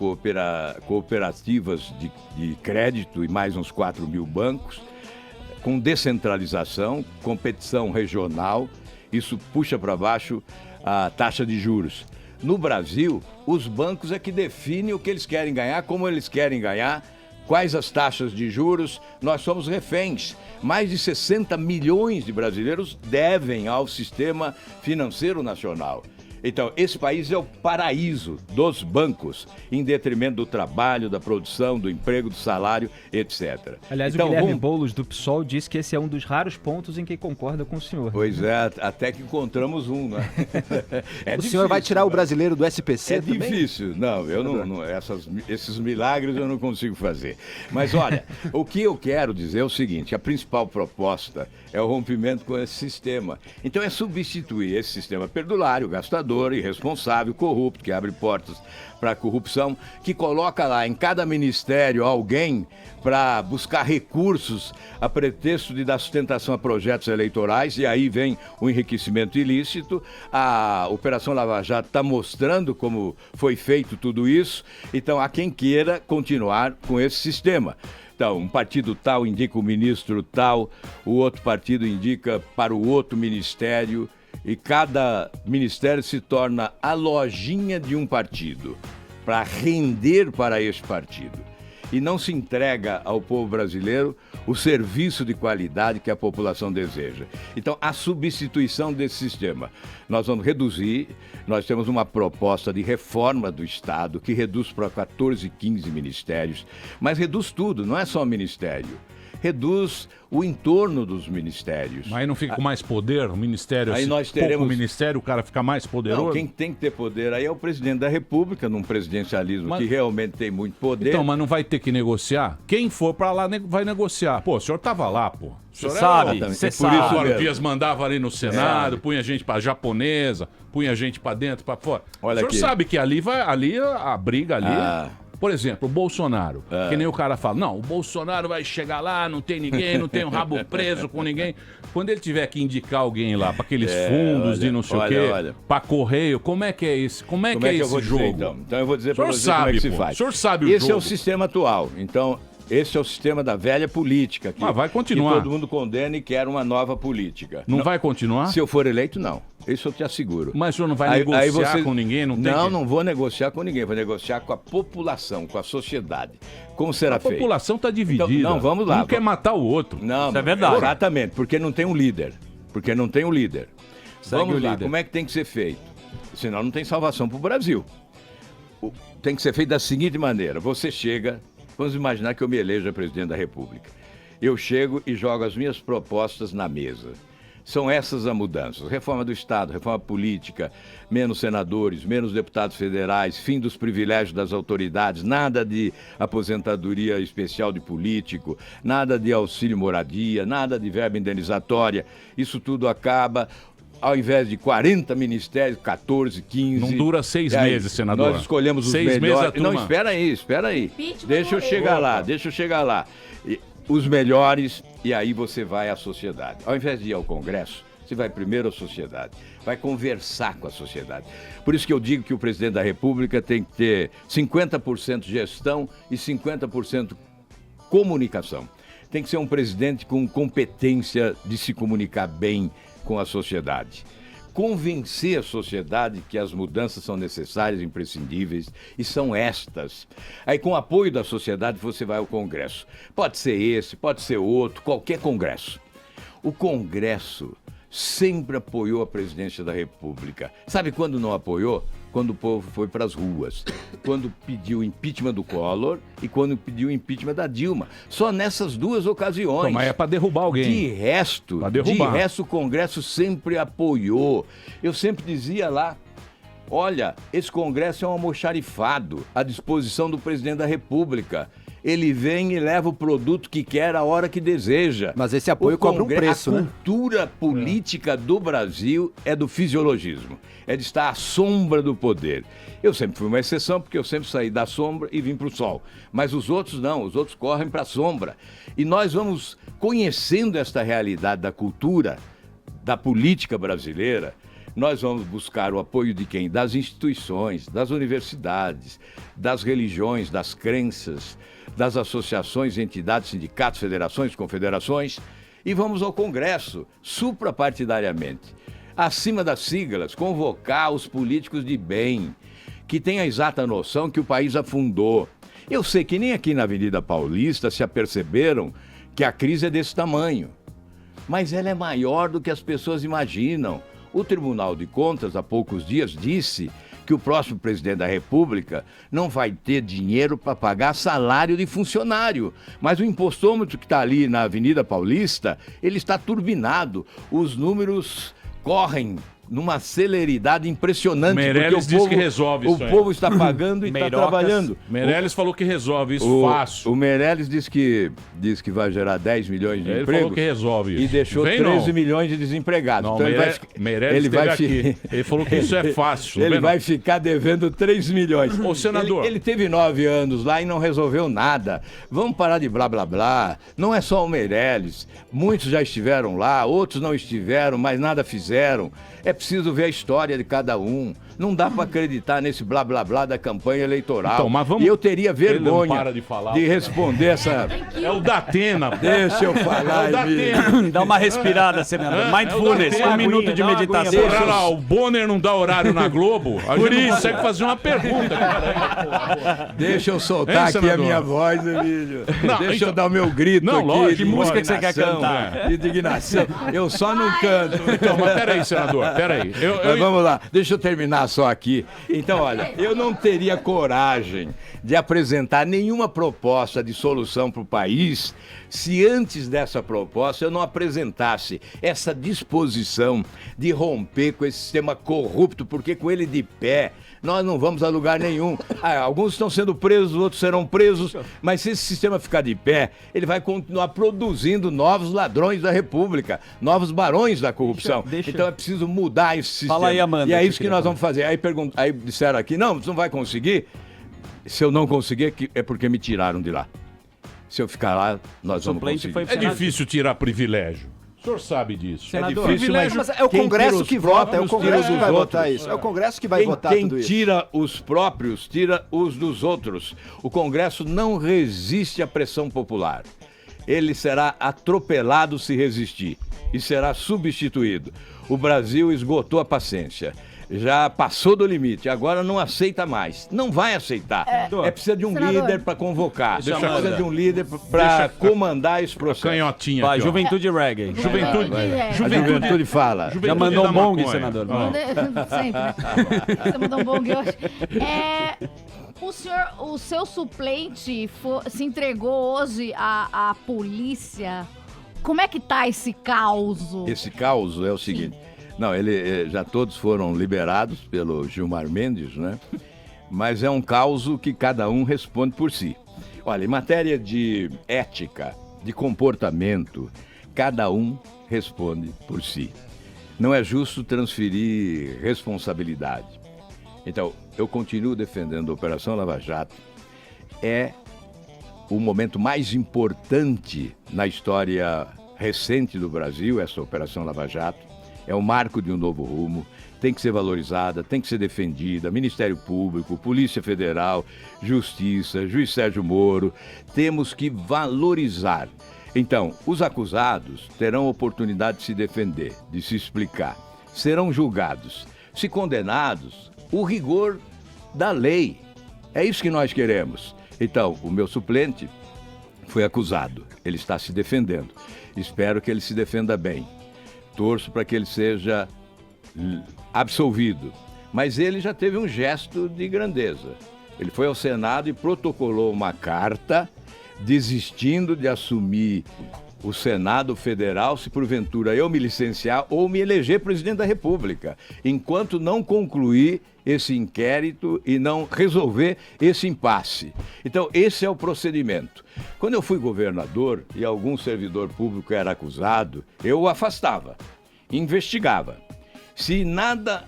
cooperativas de crédito e mais uns 4 mil bancos, com descentralização, competição regional. Isso puxa para baixo a taxa de juros. No Brasil, os bancos é que definem o que eles querem ganhar, como eles querem ganhar, quais as taxas de juros. Nós somos reféns. Mais de 60 milhões de brasileiros devem ao sistema financeiro nacional. Então, esse país é o paraíso dos bancos, em detrimento do trabalho, da produção, do emprego, do salário, etc. Aliás, então, o Guilherme Boulos, do PSOL, disse que esse é um dos raros pontos em que concorda com o senhor. Pois é, até que encontramos um, né? O senhor vai tirar o brasileiro do SPC também? É difícil. Não, eu esses milagres eu não consigo fazer. Mas olha, o que eu quero dizer é o seguinte, a principal proposta é o rompimento com esse sistema. Então é substituir esse sistema perdulário, gastador, irresponsável, corrupto, que abre portas para a corrupção, que coloca lá em cada ministério alguém para buscar recursos a pretexto de dar sustentação a projetos eleitorais, e aí vem o enriquecimento ilícito. A Operação Lava Jato está mostrando como foi feito tudo isso, então há quem queira continuar com esse sistema. Então, um partido tal indica o ministro tal, o outro partido indica para o outro ministério, e cada ministério se torna a lojinha de um partido, para render para este partido. e não se entrega ao povo brasileiro o serviço de qualidade que a população deseja. Então, a substituição desse sistema. Nós vamos reduzir, nós temos uma proposta de reforma do Estado que reduz para 14, 15 ministérios, mas reduz tudo, não é só o ministério. Reduz o entorno dos ministérios. Mas aí não fica com mais poder? O ministério, aí nós teremos... o ministério, o cara fica mais poderoso? Não, quem tem que ter poder aí é o presidente da República, num presidencialismo que realmente tem muito poder. Então, mas não vai ter que negociar? Quem for pra lá vai negociar. Pô, o senhor tava lá, pô. Você sabe, você sabe. Agora o Dias mandava ali no Senado, punha gente pra japonesa, punha gente pra dentro, pra fora. Olha o senhor aqui. Sabe que ali a briga ali... Por exemplo, o Bolsonaro, que nem o cara fala, não, o Bolsonaro vai chegar lá, não tem ninguém, não tem um rabo preso com ninguém. Quando ele tiver que indicar alguém lá para aqueles fundos e não sei o quê, para correio, como é que é isso? Como é que é esse jogo? Então eu vou dizer para você como é que se faz. O senhor sabe o jogo. Esse é o sistema atual. Então, esse é o sistema da velha política. Que, vai continuar. Que todo mundo condena e quer uma nova política. Não vai continuar? Se eu for eleito, não. Isso eu te asseguro. Mas o senhor não vai negociar com ninguém? Não vou negociar com ninguém. Vou negociar com a população, com a sociedade. Como será feito? A população está dividida. Então, não, vamos lá. Um quer matar o outro. Não, isso é verdade. Exatamente, porque não tem um líder. Vamos lá, como é que tem que ser feito? Senão não tem salvação para o Brasil. Tem que ser feito da seguinte maneira. Você chega, vamos imaginar que eu me eleja presidente da República. Eu chego e jogo as minhas propostas na mesa. São essas as mudanças. Reforma do Estado, reforma política, menos senadores, menos deputados federais, fim dos privilégios das autoridades, nada de aposentadoria especial de político, nada de auxílio moradia, nada de verba indenizatória. Isso tudo acaba. Ao invés de 40 ministérios, 14, 15... Não dura 6 meses, senador. Nós escolhemos os 6 melhores... meses Não, espera aí. Deixa eu chegar lá. Os melhores, e aí você vai à sociedade. Ao invés de ir ao Congresso, você vai primeiro à sociedade. Vai conversar com a sociedade. Por isso que eu digo que o presidente da República tem que ter 50% gestão e 50% comunicação. Tem que ser um presidente com competência de se comunicar bem com a sociedade. Convencer a sociedade que as mudanças são necessárias, imprescindíveis, e são estas. Aí, com o apoio da sociedade, você vai ao Congresso. Pode ser esse, pode ser outro, qualquer Congresso. O Congresso sempre apoiou a presidência da República. Sabe quando não apoiou? Quando o povo foi para as ruas. Quando pediu o impeachment do Collor e quando pediu o impeachment da Dilma. Só nessas duas ocasiões. Mas é para derrubar alguém. De resto, o Congresso sempre apoiou. Eu sempre dizia lá, olha, esse Congresso é um almoxarifado à disposição do presidente da República. Ele vem e leva o produto que quer a hora que deseja. Mas esse apoio cobra um preço, né? A cultura política do Brasil é do fisiologismo. É de estar à sombra do poder. Eu sempre fui uma exceção, porque eu sempre saí da sombra e vim para o sol. Mas os outros não, os outros correm para a sombra. E nós vamos conhecendo esta realidade da cultura, da política brasileira. Nós vamos buscar o apoio de quem? Das instituições, das universidades, das religiões, das crenças, das associações, entidades, sindicatos, federações, confederações, e vamos ao Congresso, suprapartidariamente, acima das siglas, convocar os políticos de bem, que têm a exata noção que o país afundou. Eu sei que nem aqui na Avenida Paulista se aperceberam que a crise é desse tamanho, mas ela é maior do que as pessoas imaginam. O Tribunal de Contas, há poucos dias, disse que o próximo presidente da República não vai ter dinheiro para pagar salário de funcionário. Mas o impostômetro que está ali na Avenida Paulista, ele está turbinado. Os números correm numa celeridade impressionante. Meirelles diz que resolve isso. O povo está pagando e está trabalhando. Meirelles falou que resolve isso fácil. O Meirelles diz que vai gerar 10 milhões de empregos. Ele falou que resolve isso. E deixou 13 milhões de desempregados. Não, então Meirelles esteve aqui. Ele falou que isso é fácil. Ele vai ficar devendo 3 milhões. Ô, senador. Ele teve 9 anos lá e não resolveu nada. Vamos parar de blá, blá, blá. Não é só o Meirelles. Muitos já estiveram lá, outros não estiveram, mas nada fizeram. É preciso ver a história de cada um. Não dá para acreditar nesse blá blá blá da campanha eleitoral. Então, mas vamos... E eu teria vergonha de responder essa... É o Datena. Deixa eu falar, Emílio. Dá uma respirada, senador. Mindfulness, 1 minuto de meditação. Olha lá, o Bonner não dá horário na Globo, a gente não consegue fazer uma pergunta. Deixa eu soltar aqui a minha voz, Emílio. Deixa eu dar o meu grito aqui. Lógico, que música que você quer cantar? De indignação. Eu só não canto. Então, mas peraí, senador, peraí. Mas vamos lá, deixa eu terminar só aqui. Então, olha, eu não teria coragem de apresentar nenhuma proposta de solução para o país se antes dessa proposta eu não apresentasse essa disposição de romper com esse sistema corrupto, porque com ele de pé nós não vamos a lugar nenhum. Alguns estão sendo presos, outros serão presos, mas se esse sistema ficar de pé, ele vai continuar produzindo novos ladrões da República, novos barões da corrupção. Então é preciso mudar esse sistema. Fala aí, Amanda. E é isso que nós vamos fazer. Aí disseram aqui, não, você não vai conseguir. Se eu não conseguir, é porque me tiraram de lá. Se eu ficar lá, nós vamos conseguir. É difícil tirar privilégio. O senhor sabe disso. Senador, é difícil, mas é o Congresso que vota, é o Congresso que vai votar isso. É o Congresso que vai votar tudo isso. Quem tira os próprios, tira os dos outros. O Congresso não resiste à pressão popular. Ele será atropelado se resistir e será substituído. O Brasil esgotou a paciência. Já passou do limite, agora não aceita mais. Não vai aceitar. É preciso de um líder para convocar. Precisa de um líder para comandar esse processo. Canhotinha. Vai, Juventude Reggae. Juventude fala. Já mandou um bong, senador. Sempre, né? Você mandou um bong hoje. O seu suplente se entregou hoje à polícia. Como é que tá esse caos? Esse caos é o seguinte... Não, já todos foram liberados pelo Gilmar Mendes, né? Mas é um caos que cada um responde por si. Olha, em matéria de ética, de comportamento, cada um responde por si. Não é justo transferir responsabilidade. Então, eu continuo defendendo a Operação Lava Jato. É o momento mais importante na história recente do Brasil, essa Operação Lava Jato. É o marco de um novo rumo, tem que ser valorizada, tem que ser defendida, Ministério Público, Polícia Federal, Justiça, Juiz Sérgio Moro, temos que valorizar. Então, os acusados terão oportunidade de se defender, de se explicar, serão julgados. Se condenados, o rigor da lei. É isso que nós queremos. Então, o meu suplente foi acusado, ele está se defendendo. Espero que ele se defenda bem. Torço para que ele seja absolvido. Mas ele já teve um gesto de grandeza. Ele foi ao Senado e protocolou uma carta desistindo de assumir o Senado Federal se porventura eu me licenciar ou me eleger presidente da República, enquanto não concluir esse inquérito e não resolver esse impasse. Então, esse é o procedimento. Quando eu fui governador e algum servidor público era acusado, eu o afastava, investigava. Se nada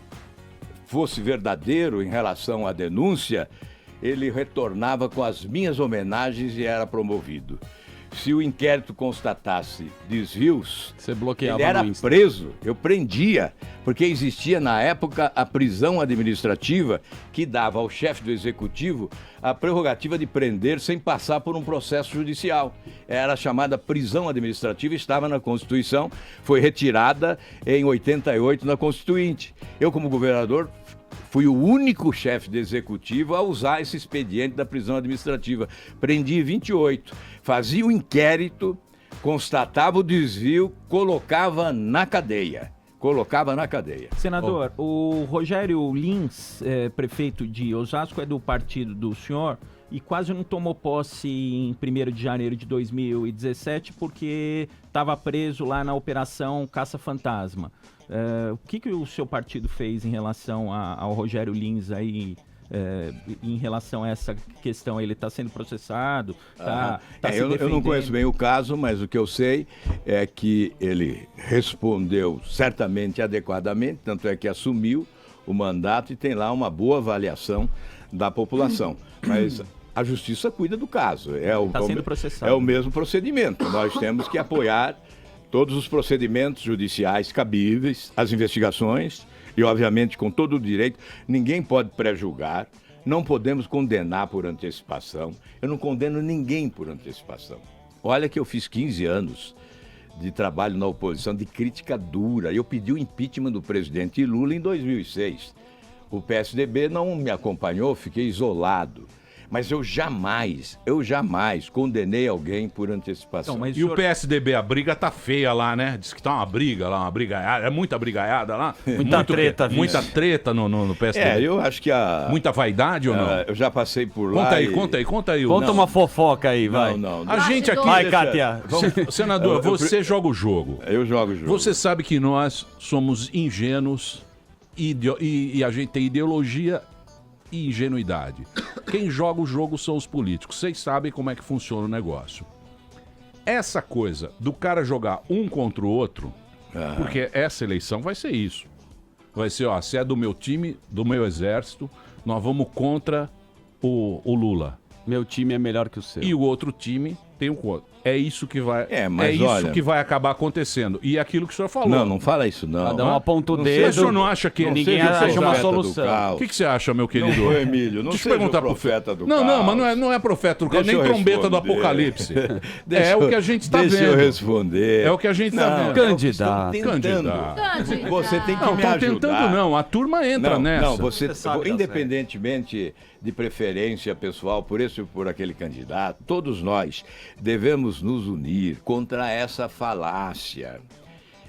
fosse verdadeiro em relação à denúncia, ele retornava com as minhas homenagens e era promovido. Se o inquérito constatasse desvios, ele era preso, eu prendia, porque existia na época a prisão administrativa que dava ao chefe do executivo a prerrogativa de prender sem passar por um processo judicial. Era a chamada prisão administrativa, estava na Constituição, foi retirada em 88 na Constituinte. Eu, como governador, fui o único chefe de executivo a usar esse expediente da prisão administrativa. Prendi 28, fazia o inquérito, constatava o desvio, colocava na cadeia. Senador, o Rogério Lins, prefeito de Osasco, é do partido do senhor e quase não tomou posse em 1º de janeiro de 2017 porque estava preso lá na Operação Caça-Fantasma. O que o seu partido fez em relação ao Rogério Lins aí, em relação a essa questão? Ele está sendo processado? Eu não conheço bem o caso, mas o que eu sei é que ele respondeu certamente adequadamente, tanto é que assumiu o mandato e tem lá uma boa avaliação da população. Mas a justiça cuida do caso. Está sendo processado. É o mesmo procedimento. Nós temos que apoiar todos os procedimentos judiciais cabíveis, as investigações, e, obviamente, com todo o direito, ninguém pode pré-julgar, não podemos condenar por antecipação. Eu não condeno ninguém por antecipação. Olha que eu fiz 15 anos de trabalho na oposição, de crítica dura. Eu pedi o impeachment do presidente Lula em 2006. O PSDB não me acompanhou, fiquei isolado. Mas eu jamais condenei alguém por antecipação. Não, e o PSDB, a briga tá feia lá, né? Diz que tá uma briga lá, uma brigaiada. É muita brigaiada lá? Muita treta. Muita treta no PSDB. Eu acho que muita vaidade ou não? Eu já passei por lá. Conta aí. Conta uma fofoca aí, vai. Não. A gente aqui... Vai, Kátia. Senador, você joga o jogo. Eu jogo o jogo. Você sabe que nós somos ingênuos e a gente tem ideologia e ingenuidade. Quem joga o jogo são os políticos. Vocês sabem como é que funciona o negócio. Essa coisa do cara jogar um contra o outro, porque essa eleição vai ser isso. Vai ser, se é do meu time, do meu exército, nós vamos contra o Lula. Meu time é melhor que o seu. E o outro time tem um contra. É isso que vai, olha, que vai acabar acontecendo. E aquilo que o senhor falou. Não fala isso não. Cada um aponta o dedo. O senhor não acha que ninguém acha uma solução? O que você acha, meu querido? Não, Emílio, não seja o profeta do caos. Não, mas não é profeta do caos, nem trombeta do apocalipse. É o que a gente está vendo. Deixa eu responder. É o que a gente está vendo. Candidato. Você tem que me ajudar. Não, tentando não. A turma entra nessa. Não, você independentemente de preferência pessoal por esse ou por aquele candidato, todos nós devemos nos unir contra essa falácia,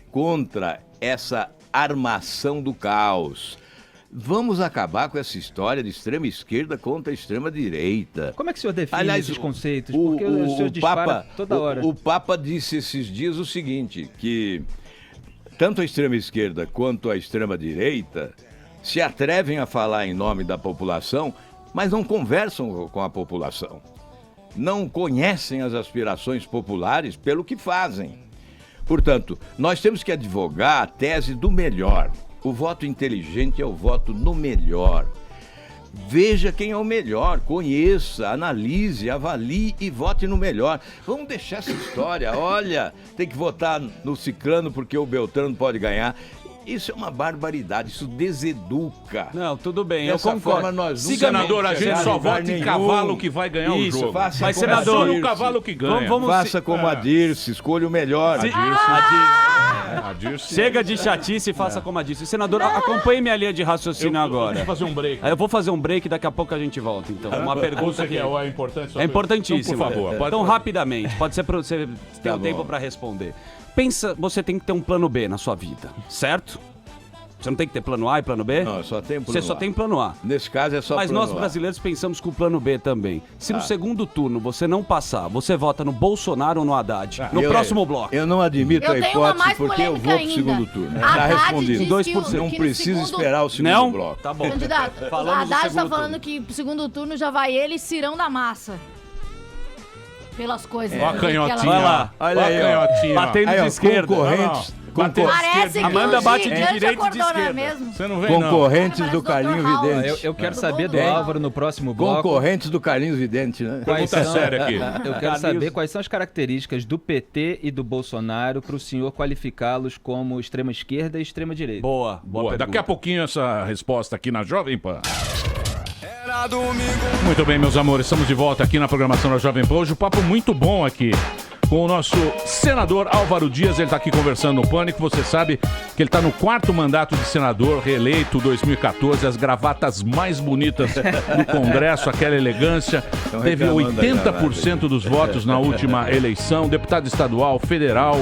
contra essa armação do caos. Vamos acabar com essa história de extrema esquerda contra extrema direita. Como é que o senhor define esses conceitos? Porque o senhor dispara toda hora. O Papa disse esses dias o seguinte, que tanto a extrema esquerda quanto a extrema direita se atrevem a falar em nome da população, mas não conversam com a população. Não conhecem as aspirações populares pelo que fazem. Portanto, nós temos que advogar a tese do melhor. O voto inteligente é o voto no melhor. Veja quem é o melhor, conheça, analise, avalie e vote no melhor. Vamos deixar essa história, olha, tem que votar no ciclano porque o Beltrano pode ganhar. Isso é uma barbaridade, isso deseduca. Não, tudo bem, eu concordo. Senador, a gente só vota em cavalo que vai ganhar o jogo. Mas, senador, o cavalo que ganha. Faça como a Dirce, escolha o melhor. A Dirce. Chega de chatice e faça como a Dirce. Senador, acompanhe minha linha de raciocínio agora. Eu vou fazer um break. Eu vou fazer um break e daqui a pouco a gente volta. Então, uma pergunta que é importante. É importantíssima. Então, por favor. Então, rapidamente, pode ser para você ter um tempo para responder. Pensa, você tem que ter um plano B na sua vida, certo? Você não tem que ter plano A e plano B? Não, só tem plano A. Você só tem plano A. Nesse caso é só plano A. Mas nós brasileiros pensamos com o plano B também. Se no segundo turno você não passar, você vota no Bolsonaro ou no Haddad? No próximo bloco. Eu não admito a hipótese porque eu vou pro segundo turno. Já respondi. 2%. Não precisa esperar o segundo bloco. Tá bom. Candidato, o Haddad tá falando que pro segundo turno já vai ele e Cirão da Massa. Pelas coisas. Ó a canhotinha. Vai lá. Olha aí, ó. Batendo de esquerda. Concorrentes. Parece que Amanda bate de direita e de esquerda. Mesmo. Você não vê, Concorrentes do Carlinhos Vidente. Eu quero saber do Álvaro no próximo bloco. Concorrentes do Carlinhos Vidente, né? Pergunta séria aqui. Eu quero saber quais são as características do PT e do Bolsonaro para o senhor qualificá-los como extrema esquerda e extrema direita. Boa. Daqui a pouquinho essa resposta aqui na Jovem Pan. Muito bem, meus amores, estamos de volta aqui na programação da Jovem Pan. Hoje o papo muito bom aqui com o nosso senador Álvaro Dias. Ele está aqui conversando no Pânico. Você sabe que ele está no 4º mandato de senador, reeleito 2014, as gravatas mais bonitas do Congresso, aquela elegância. Teve 80% dos votos na última eleição, deputado estadual, federal,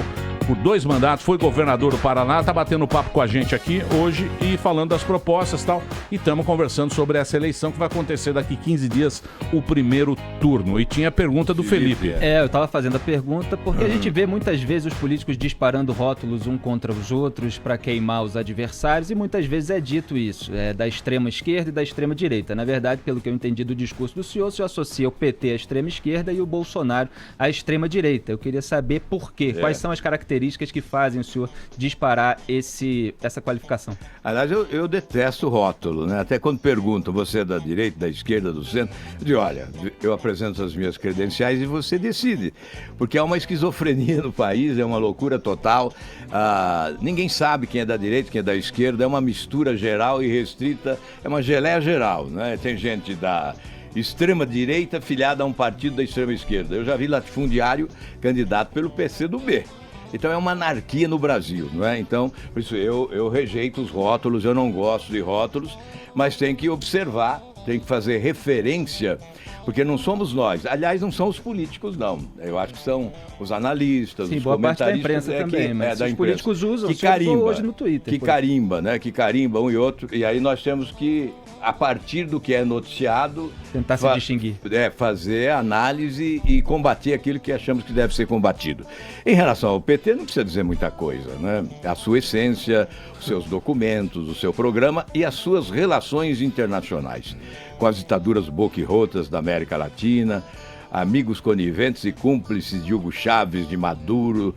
por 2 mandatos, foi governador do Paraná, tá batendo papo com a gente aqui hoje e falando das propostas e tal. E estamos conversando sobre essa eleição que vai acontecer daqui 15 dias, o primeiro turno. E tinha a pergunta do Felipe. Eu tava fazendo a pergunta porque a gente vê muitas vezes os políticos disparando rótulos um contra os outros para queimar os adversários e muitas vezes é dito isso, da extrema esquerda e da extrema direita. Na verdade, pelo que eu entendi do discurso do senhor, o senhor associa o PT à extrema esquerda e o Bolsonaro à extrema direita. Eu queria saber por quê, quais são as características características que fazem o senhor disparar essa qualificação? Aliás, eu detesto rótulo, né? Até quando perguntam, você é da direita, da esquerda, do centro, eu digo, olha, eu apresento as minhas credenciais e você decide. Porque há uma esquizofrenia no país, é uma loucura total. Ninguém sabe quem é da direita, quem é da esquerda, é uma mistura geral e restrita, é uma geleia geral, né? Tem gente da extrema-direita filiada a um partido da extrema-esquerda. Eu já vi latifundiário candidato pelo PCdoB. Então é uma anarquia no Brasil, não é? Então, por isso eu rejeito os rótulos, eu não gosto de rótulos, mas tem que observar, tem que fazer referência, porque não somos nós. Aliás, não são os políticos, não. Eu acho que são os analistas, os boa parte da comentaristas. imprensa também, mas os políticos usam, que carimba, hoje no Twitter. Que carimba, né? Que carimba um e outro. E aí nós temos que, a partir do que é noticiado, tentar se distinguir. Fazer análise e combater aquilo que achamos que deve ser combatido. Em relação ao PT, não precisa dizer muita coisa, né? A sua essência, os seus documentos, o seu programa e as suas relações internacionais, com as ditaduras boquirrotas da América Latina, amigos coniventes e cúmplices de Hugo Chávez, de Maduro,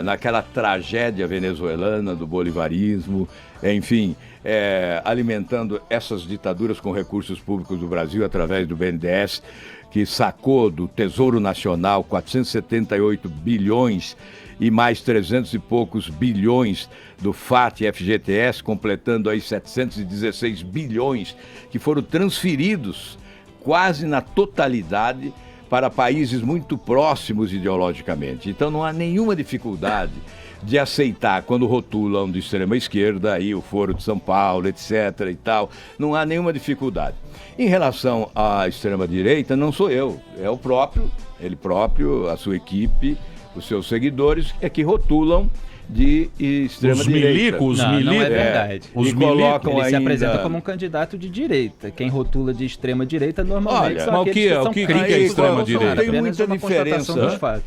naquela tragédia venezuelana do bolivarismo, enfim, alimentando essas ditaduras com recursos públicos do Brasil através do BNDES, que sacou do Tesouro Nacional 478 bilhões e mais 300 e poucos bilhões do FAT e FGTS, completando aí 716 bilhões que foram transferidos quase na totalidade para países muito próximos ideologicamente. Então não há nenhuma dificuldade de aceitar quando rotulam de extrema esquerda, aí o Foro de São Paulo, etc. e tal, não há nenhuma dificuldade. Em relação à extrema direita, não sou eu, é o próprio, ele próprio, a sua equipe, os seus seguidores, que rotulam de extrema direita. Não é verdade. Os colocam ele se ainda... apresenta como um candidato de direita. Quem rotula de extrema direita normalmente são aqueles que são que é extrema direita? Tem muita diferença.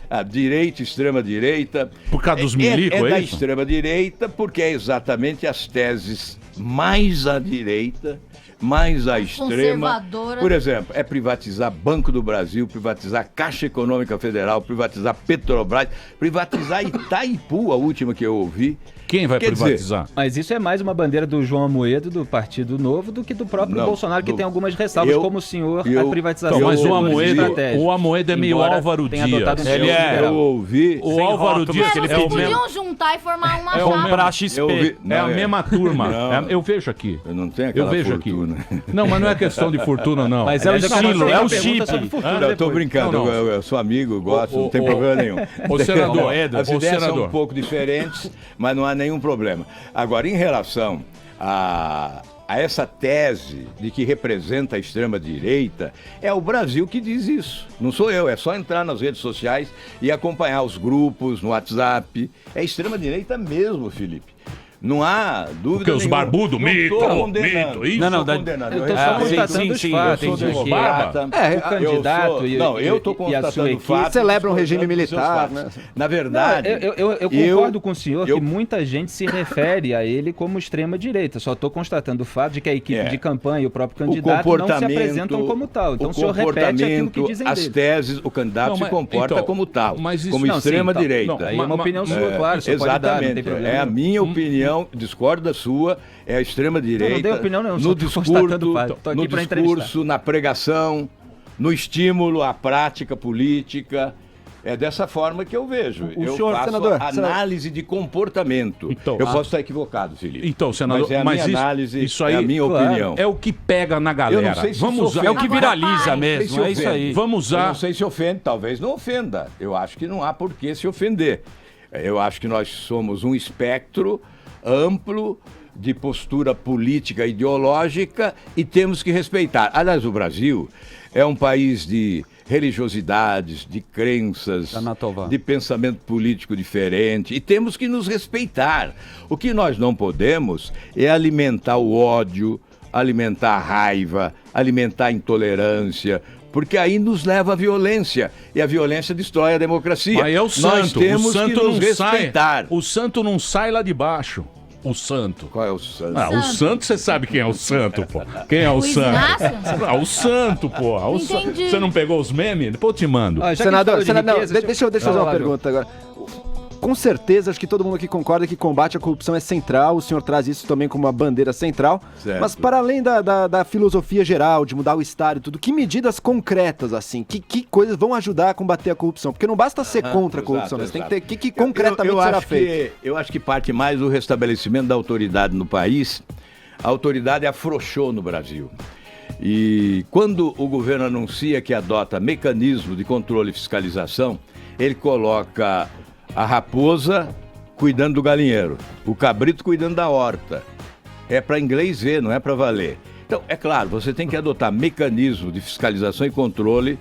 A direita, extrema direita. Por causa dos milicos, é da extrema direita, porque é exatamente as teses mais à direita, mais à extrema. Por exemplo, é privatizar Banco do Brasil, privatizar Caixa Econômica Federal, privatizar Petrobras, privatizar Itaipu, a última que eu ouvi. Quem vai privatizar? Mas isso é mais uma bandeira do João Amoedo, do Partido Novo, do que do próprio Bolsonaro, que tem algumas ressalvas, como o senhor, a privatização. Mas o Amoedo é meio Álvaro Dias. Ele eu ouvi... O Álvaro Dias, que ele fez... podiam juntar e formar uma chapa. É a mesma turma. Eu vejo aqui. Eu não tenho aquela fortuna. Não, mas não é questão de fortuna, não. Mas é o estilo, é o chip. Eu tô brincando, eu sou amigo, gosto, não tem problema nenhum. O senador, as ideias são um pouco diferentes, mas não há nenhum problema. Agora, em relação a essa tese de que representa a extrema-direita, é o Brasil que diz isso. Não sou eu, é só entrar nas redes sociais e acompanhar os grupos no WhatsApp. É extrema-direita mesmo, Felipe. Não há dúvida. Porque os barbudos, mito, isso. Não, eu tô só constatando os fatos. O candidato eu tô constatando o fato. Celebra um regime militar, né? Na verdade... Eu concordo com o senhor que muita gente se refere a ele como extrema-direita. Só tô constatando o fato de que a equipe de campanha e o próprio candidato não se apresentam como tal. Então o senhor repete aquilo que dizem dele. As teses, o candidato se comporta como tal, como extrema-direita. Aí é uma opinião sua, claro. Exatamente, é a minha opinião. Discordo da sua, é a extrema-direita. Não dei opinião, não. No discurso, na pregação, no estímulo à prática política. É dessa forma que eu vejo. Eu faço senador, análise de comportamento. Então, eu posso estar equivocado, Felipe. Então, senador, mas é a minha análise, isso aí, é a minha opinião. É o que pega na galera. Eu não sei se vamos usar. É o que viraliza mesmo, é isso aí. Vamos usar. Eu não sei se ofende, talvez não ofenda. Eu acho que não há por que se ofender. Eu acho que nós somos um espectro amplo de postura política e ideológica e temos que respeitar. Aliás, o Brasil é um país de religiosidades, de crenças, de pensamento político diferente e temos que nos respeitar. O que nós não podemos é alimentar o ódio, alimentar a raiva, alimentar a intolerância, porque aí nos leva à violência, e a violência destrói a democracia. Mas é o santo. Nós temos o santo que nos respeitar. O santo não sai lá de baixo. O santo. Qual é o santo? O santo, você sabe quem é o santo, pô. Quem é o santo? O santo, pô. Você não pegou os memes? Depois eu te mando. Senador, deixa eu fazer uma pergunta agora. com certeza, acho que todo mundo aqui concorda que combate à corrupção é central, o senhor traz isso também como uma bandeira central, mas para além da filosofia geral, de mudar o Estado e tudo, que medidas concretas, assim, que coisas vão ajudar a combater a corrupção? Porque não basta ser contra a corrupção, mas tem que ter que concretamente será feito. Eu acho que parte mais do restabelecimento da autoridade no país. A autoridade afrouxou no Brasil. E quando o governo anuncia que adota mecanismo de controle e fiscalização, ele coloca a raposa cuidando do galinheiro, o cabrito cuidando da horta. É para inglês ver, não é para valer. Então, é claro, você tem que adotar mecanismo de fiscalização e controle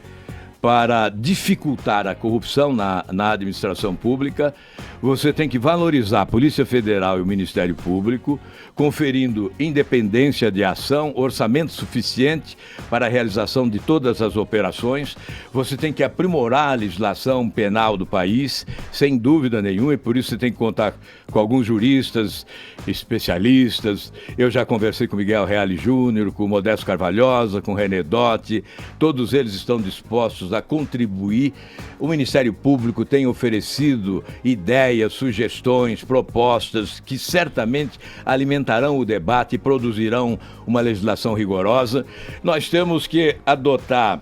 para dificultar a corrupção na administração pública. Você tem que valorizar a Polícia Federal e o Ministério Público, conferindo independência de ação, orçamento suficiente para a realização de todas as operações. Você tem que aprimorar a legislação penal do país, sem dúvida nenhuma, e por isso você tem que contar com alguns juristas, especialistas. Eu já conversei com Miguel Reale Júnior, com Modesto Carvalhosa, com René Dotti. Todos eles estão dispostos a contribuir. O Ministério Público tem oferecido ideias, sugestões, propostas que certamente alimentarão o debate e produzirão uma legislação rigorosa. Nós temos que adotar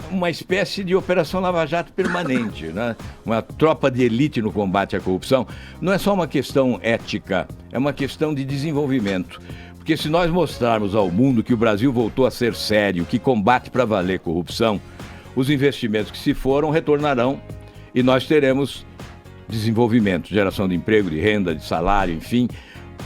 uma espécie de operação Lava Jato permanente, né? Uma tropa de elite no combate à corrupção. Não é só uma questão ética, é uma questão de desenvolvimento. Porque se nós mostrarmos ao mundo que o Brasil voltou a ser sério, que combate para valer corrupção, os investimentos que se foram retornarão e nós teremos desenvolvimento, geração de emprego, de renda, de salário, enfim.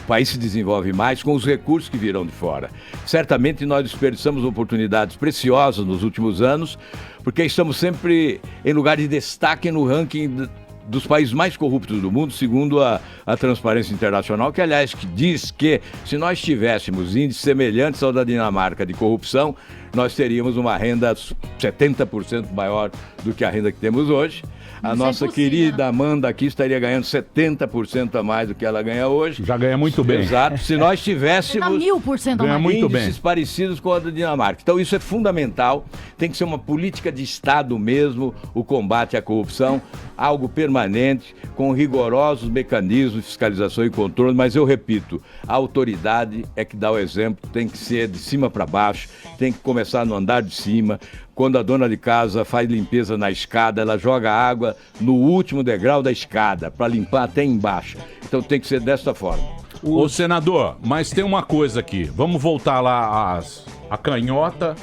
O país se desenvolve mais com os recursos que virão de fora. Certamente nós desperdiçamos oportunidades preciosas nos últimos anos, porque estamos sempre em lugar de destaque no ranking dos países mais corruptos do mundo, segundo a Transparência Internacional, que aliás diz que se nós tivéssemos índices semelhantes ao da Dinamarca de corrupção, nós teríamos uma renda 70% maior do que a renda que temos hoje. A nossa querida Amanda aqui estaria ganhando 70% a mais do que ela ganha hoje. Já ganha muito bem. Exato. Se nós tivéssemos 1000% a mais. índices parecidos com a da Dinamarca. Então isso é fundamental. Tem que ser uma política de Estado mesmo, o combate à corrupção, algo permanente, com rigorosos mecanismos de fiscalização e controle. Mas eu repito, a autoridade é que dá o exemplo, tem que ser de cima para baixo, tem que começar no andar de cima. Quando a dona de casa faz limpeza na escada, ela joga água no último degrau da escada, para limpar até embaixo. Então tem que ser desta forma. Ô senador, mas tem uma coisa aqui. Vamos voltar lá a canhota.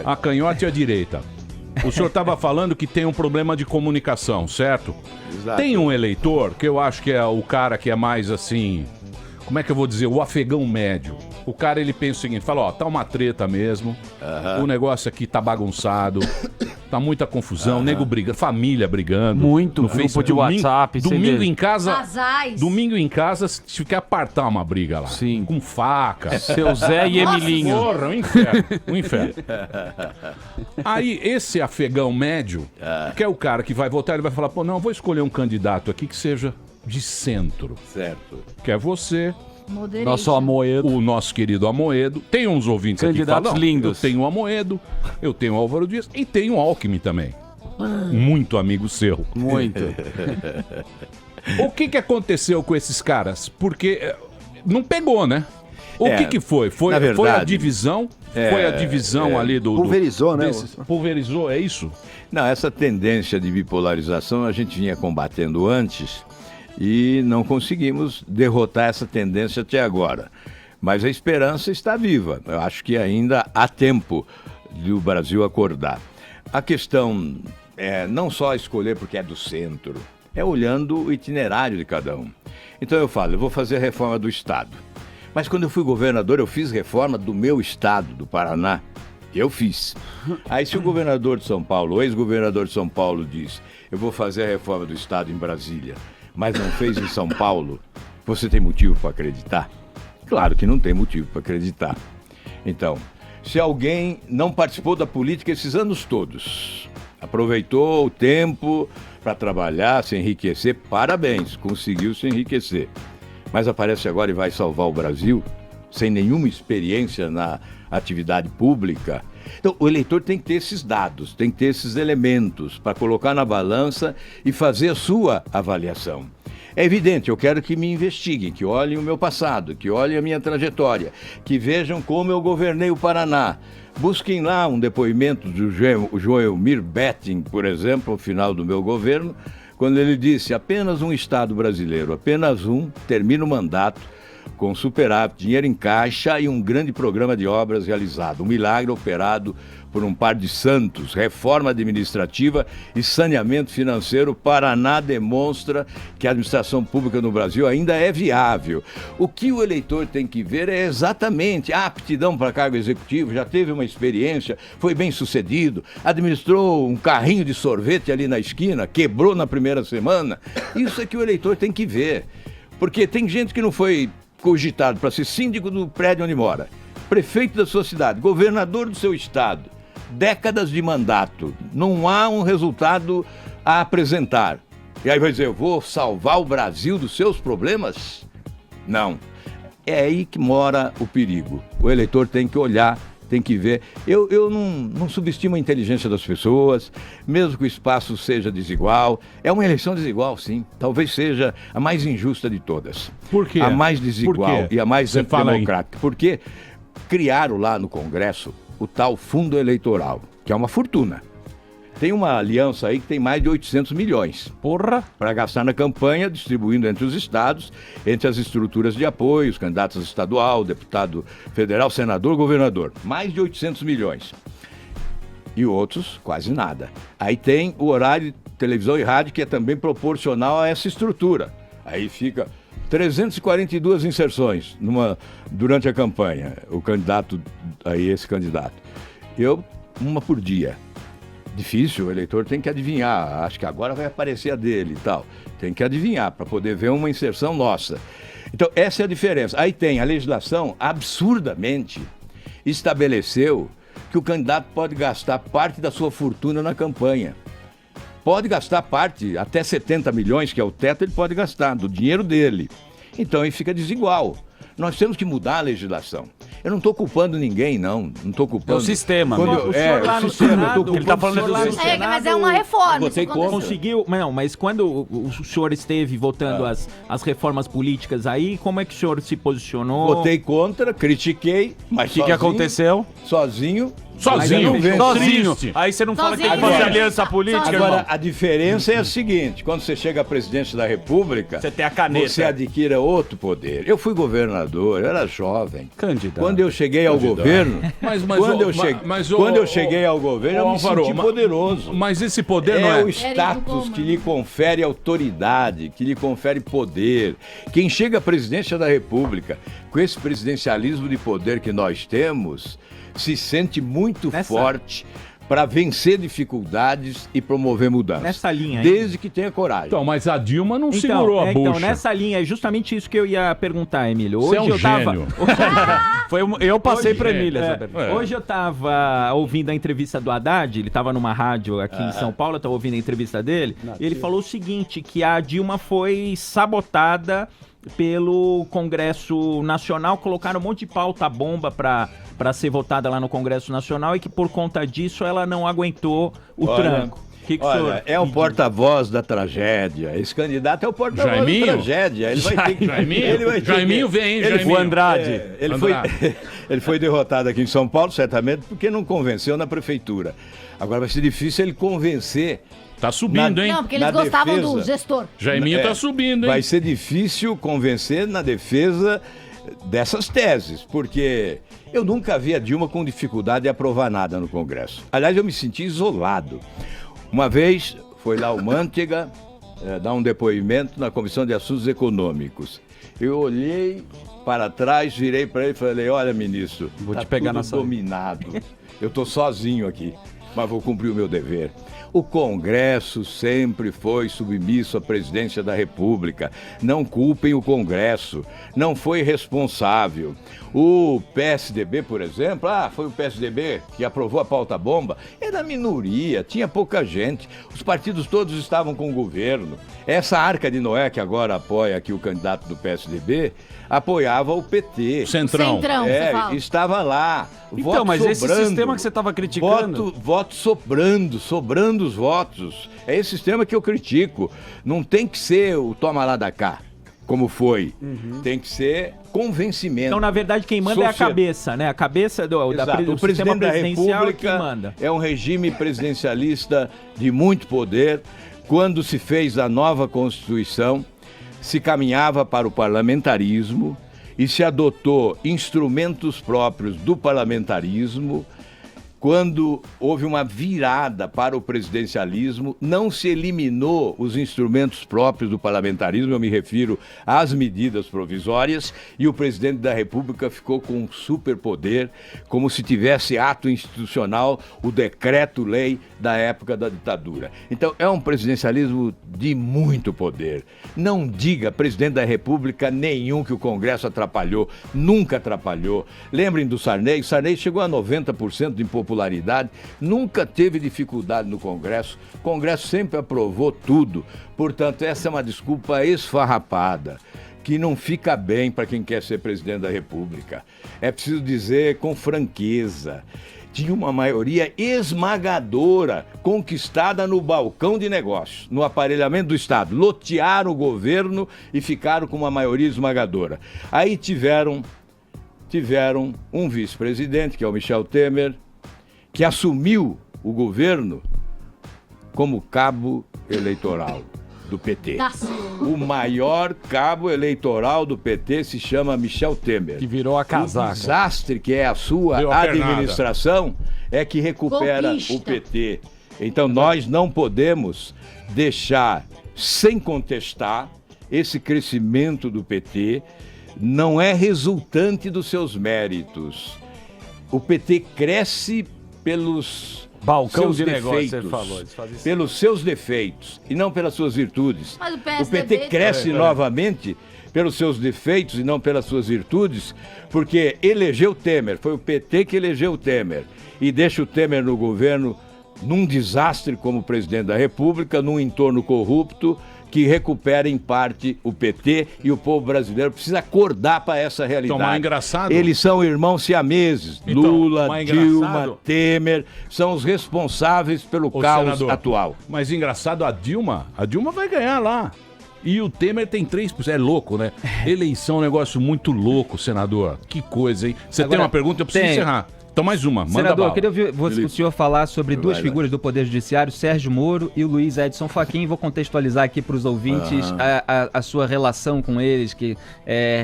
A canhota e a direita. O senhor estava falando que tem um problema de comunicação, certo? Exato. Tem um eleitor, que eu acho que é o cara que é mais assim... Como é que eu vou dizer? O afegão médio. O cara, ele pensa o seguinte, fala, ó, tá uma treta mesmo, o negócio aqui tá bagunçado, tá muita confusão, nego brigando, família brigando. Muito, no grupo de WhatsApp. Domingo em casa, Casais. domingo em casa, se quer apartar uma briga lá. Sim. Com faca. Seu Zé e Emilinho. Porra, um inferno, um inferno. Aí, esse afegão médio, que é o cara que vai votar, ele vai falar, pô, não, eu vou escolher um candidato aqui que seja de centro. Certo. Que é você... Nosso Amoedo. O nosso querido Amoedo. Tem uns ouvintes aqui que falam, lindos. Eu tenho o Amoedo, eu tenho o Álvaro Dias e tenho o Alckmin também. Muito amigo seu. Muito. O que aconteceu com esses caras? Porque não pegou, né? O que foi? Foi a divisão? Foi a divisão ali do... Pulverizou, né? Pulverizou, é isso? Não, essa tendência de bipolarização a gente vinha combatendo antes e não conseguimos derrotar essa tendência até agora. Mas a esperança está viva. Eu acho que ainda há tempo do Brasil acordar. A questão é não só escolher porque é do centro, é olhando o itinerário de cada um. Então eu falo, eu vou fazer a reforma do Estado. Mas quando eu fui governador, eu fiz reforma do meu estado, do Paraná. Eu fiz. Aí se o governador de São Paulo, o ex-governador de São Paulo diz, eu vou fazer a reforma do Estado em Brasília, mas não fez em São Paulo, você tem motivo para acreditar? Claro que não tem motivo para acreditar. Então, se alguém não participou da política esses anos todos, aproveitou o tempo para trabalhar, se enriquecer, parabéns, conseguiu se enriquecer. Mas aparece agora e vai salvar o Brasil, sem nenhuma experiência na atividade pública, Então, o eleitor tem que ter esses dados, tem que ter esses elementos para colocar na balança e fazer a sua avaliação. É evidente, eu quero que me investiguem, que olhem o meu passado, que olhem a minha trajetória, que vejam como eu governei o Paraná. Busquem lá um depoimento do Joelmir Betting, por exemplo, ao final do meu governo, quando ele disse: apenas um Estado brasileiro, apenas um, termina o mandato com superávit, dinheiro em caixa e um grande programa de obras realizado. Um milagre operado por um par de santos, reforma administrativa e saneamento financeiro. Paraná demonstra que a administração pública no Brasil ainda é viável. O que o eleitor tem que ver é exatamente a aptidão para cargo executivo, já teve uma experiência, foi bem sucedido, administrou um carrinho de sorvete ali na esquina, quebrou na primeira semana. Isso é que o eleitor tem que ver. Porque tem gente que não foi cogitado para ser síndico do prédio onde mora, prefeito da sua cidade, governador do seu estado, décadas de mandato, não há um resultado a apresentar. E aí vai dizer: eu vou salvar o Brasil dos seus problemas? Não. É aí que mora o perigo. O eleitor tem que olhar, tem que ver. Eu não subestimo a inteligência das pessoas, mesmo que o espaço seja desigual. É uma eleição desigual, sim. Talvez seja a mais injusta de todas. Por quê? A mais desigual e a mais antidemocrática. Porque criaram lá no Congresso o tal fundo eleitoral, que é uma fortuna. Tem uma aliança aí que tem mais de 800 milhões. Porra! Para gastar na campanha, distribuindo entre os estados, entre as estruturas de apoio, os candidatos estadual, deputado federal, senador, governador. Mais de 800 milhões. E outros, quase nada. Aí tem o horário de televisão e rádio, que é também proporcional a essa estrutura. Aí fica 342 inserções durante a campanha, esse candidato. Uma por dia. Difícil, o eleitor tem que adivinhar, acho que agora vai aparecer a dele e tal. Tem que adivinhar para poder ver uma inserção nossa. Então, essa é a diferença. Aí tem a legislação, absurdamente, estabeleceu que o candidato pode gastar parte da sua fortuna na campanha. Pode gastar parte, até 70 milhões, que é o teto, ele pode gastar, do dinheiro dele. Então, aí fica desigual. Nós temos que mudar a legislação. Eu não estou culpando ninguém, não. Não estou culpando. É o sistema. O sistema. Ele está falando do sistema. Mas é uma reforma. Você conseguiu... Não, mas quando o senhor esteve votando as reformas políticas aí, como é que o senhor se posicionou? Votei contra, critiquei, mas o que aconteceu? Sozinho. Sozinho. Aí você não fala que tem que fazer aliança política, Agora, irmão. a diferença é a seguinte: quando você chega à presidência da República, você tem a caneta. Você adquire outro poder. Eu fui governador, eu era jovem. Candidato. Quando eu cheguei ao governo, quando eu cheguei ao governo, eu me senti poderoso. Mas esse poder não é o status que lhe confere autoridade, que lhe confere poder. Quem chega à presidência da República com esse presidencialismo de poder que nós temos, se sente muito forte para vencer dificuldades e promover mudanças. Nessa linha, desde que tenha coragem. Então, mas a Dilma não segurou a bucha. Então, nessa linha, é justamente isso que eu ia perguntar, Emílio. Hoje é um gênio. Eu passei para Emílio. Hoje eu estava ouvindo a entrevista do Haddad, ele estava numa rádio aqui em São Paulo, eu estava ouvindo a entrevista dele, e ele falou o seguinte, que a Dilma foi sabotada pelo Congresso Nacional, colocaram um monte de pauta-bomba para ser votada lá no Congresso Nacional e que por conta disso ela não aguentou o tranco. Olha, é o porta-voz da tragédia. Esse candidato é o porta-voz da tragédia. Ele vai ter que... Jaiminho vem, hein, Jaiminho? O Andrade. Ele foi derrotado aqui em São Paulo, certamente, porque não convenceu na prefeitura. Agora vai ser difícil ele convencer. Tá subindo, hein? Não, porque eles gostavam do gestor. Jaiminho tá subindo, hein? Vai ser difícil convencer na defesa dessas teses, porque eu nunca vi a Dilma com dificuldade de aprovar nada no Congresso. Aliás, eu me senti isolado. Uma vez foi lá o Mantega dar um depoimento na Comissão de Assuntos Econômicos. Eu olhei para trás, virei para ele e falei: olha, ministro, vou te pegar tudo dominado. Eu tô sozinho aqui. mas vou cumprir o meu dever. O Congresso sempre foi submisso à presidência da República. Não culpem o Congresso. Não foi responsável. O PSDB, por exemplo, foi o PSDB que aprovou a pauta-bomba. Era minoria, tinha pouca gente. Os partidos todos estavam com o governo. Essa Arca de Noé, que agora apoia aqui o candidato do PSDB, apoiava o PT. Centrão. Estava lá. Então, mas esse sistema que você estava criticando... Voto sobrando os votos. É esse sistema que eu critico. Não tem que ser o toma lá da cá, como foi. Tem que ser convencimento. Então, na verdade, quem manda é a cabeça, né? A cabeça do o presidente da República manda. É um regime presidencialista de muito poder. Quando se fez a nova Constituição, se caminhava para o parlamentarismo e se adotou instrumentos próprios do parlamentarismo. Quando houve uma virada para o presidencialismo, não se eliminou os instrumentos próprios do parlamentarismo, eu me refiro às medidas provisórias, e o presidente da República ficou com um superpoder, como se tivesse ato institucional, o decreto-lei da época da ditadura. Então, é um presidencialismo de muito poder. Não diga, presidente da República, nenhum que o Congresso atrapalhou, nunca atrapalhou. Lembrem do Sarney, Sarney chegou a 90% de impopularidade, nunca teve dificuldade no Congresso, o Congresso sempre aprovou tudo. Portanto, essa é uma desculpa esfarrapada, que não fica bem para quem quer ser presidente da República. É preciso dizer com franqueza. Tinha uma maioria esmagadora conquistada no balcão de negócios, no aparelhamento do Estado. Lotearam o governo e ficaram com uma maioria esmagadora. Aí tiveram um vice-presidente, que é o Michel Temer, que assumiu o governo como cabo eleitoral do PT. O maior cabo eleitoral do PT se chama Michel Temer. Que virou a casaca. O desastre que é a sua administração é que recupera o PT. Então nós não podemos deixar sem contestar esse crescimento do PT. Não é resultante dos seus méritos. O PT cresce pelos balcão seus de defeitos, negócio, você falou. pelos seus defeitos e não pelas suas virtudes. Mas o PT cresce novamente pelos seus defeitos e não pelas suas virtudes, porque elegeu Temer, foi o PT que elegeu Temer e deixa o Temer no governo num desastre como presidente da República, num entorno corrupto, que recupera em parte o PT, e o povo brasileiro precisa acordar para essa realidade. Então, mais engraçado... Eles são irmãos siameses. Então, Lula, Dilma, Temer, são os responsáveis pelo caos senador, atual. Mas engraçado, a Dilma vai ganhar lá. E o Temer tem 3%. É louco, né? Eleição é um negócio muito louco, senador. Que coisa, hein? Você tem uma pergunta? Eu preciso encerrar. Então mais uma, manda Senador, bala. eu queria ouvir o senhor falar sobre duas figuras do Poder Judiciário, Sérgio Moro e o Luiz Edson Fachin. Vou contextualizar aqui para os ouvintes a sua relação com eles, que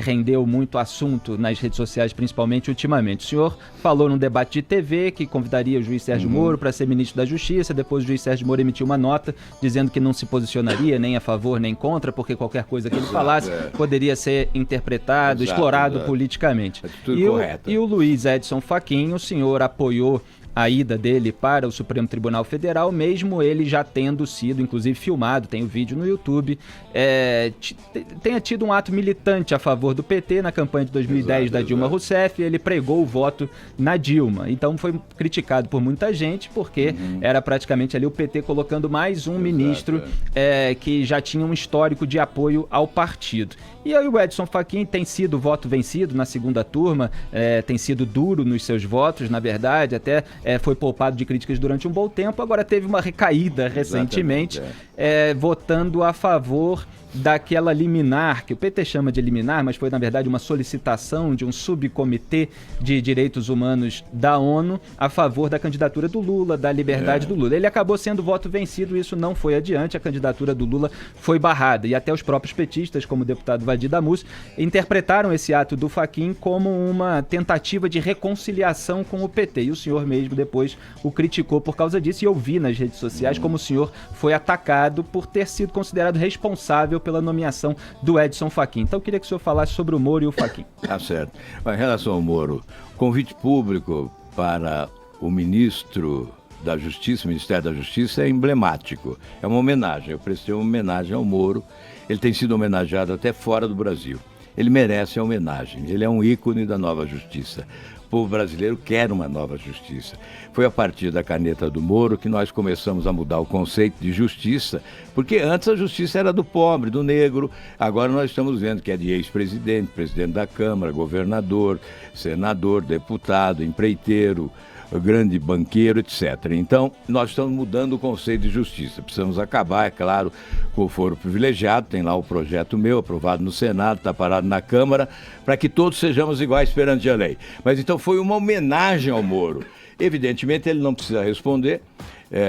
rendeu muito assunto nas redes sociais, principalmente ultimamente. O senhor falou num debate de TV que convidaria o juiz Sérgio Moro para ser ministro da Justiça. Depois o juiz Sérgio Moro emitiu uma nota dizendo que não se posicionaria nem a favor nem contra, porque qualquer coisa que ele falasse poderia ser interpretado, explorado politicamente. E o Luiz Edson Fachin, o senhor apoiou a ida dele para o Supremo Tribunal Federal, mesmo ele já tendo sido, inclusive, filmado, tem o vídeo no YouTube, tenha tido um ato militante a favor do PT na campanha de 2010 da Dilma Rousseff, e ele pregou o voto na Dilma. Então foi criticado por muita gente, porque era praticamente ali o PT colocando mais um ministro que já tinha um histórico de apoio ao partido. E aí o Edson Fachin tem sido voto vencido na segunda turma, tem sido duro nos seus votos, na verdade, até foi poupado de críticas durante um bom tempo, agora teve uma recaída recentemente, votando a favor daquela liminar, que o PT chama de liminar, mas foi na verdade uma solicitação de um subcomitê de direitos humanos da ONU a favor da candidatura do Lula, da liberdade do Lula. Ele acabou sendo voto vencido, isso não foi adiante, a candidatura do Lula foi barrada, e até os próprios petistas, como o deputado Vadir Damus, interpretaram esse ato do Fachin como uma tentativa de reconciliação com o PT, e o senhor mesmo depois o criticou por causa disso, e eu vi nas redes sociais como o senhor foi atacado por ter sido considerado responsável pela nomeação do Edson Fachin. Então eu queria que o senhor falasse sobre o Moro e o Fachin. Tá certo. Em relação ao Moro, convite público para o ministro da Justiça, o Ministério da Justiça, é emblemático. É uma homenagem. Eu prestei uma homenagem ao Moro. Ele tem sido homenageado até fora do Brasil. Ele merece a homenagem. Ele é um ícone da nova justiça. O povo brasileiro quer uma nova justiça. Foi a partir da caneta do Moro que nós começamos a mudar o conceito de justiça, porque antes a justiça era do pobre, do negro. Agora nós estamos vendo que é de ex-presidente, presidente da Câmara, governador, senador, deputado, empreiteiro, grande banqueiro, etc. Então, nós estamos mudando o conceito de justiça. Precisamos acabar, é claro, com o foro privilegiado. Tem lá o projeto meu, aprovado no Senado, está parado na Câmara, para que todos sejamos iguais perante a lei. Mas então foi uma homenagem ao Moro. Evidentemente, ele não precisa responder.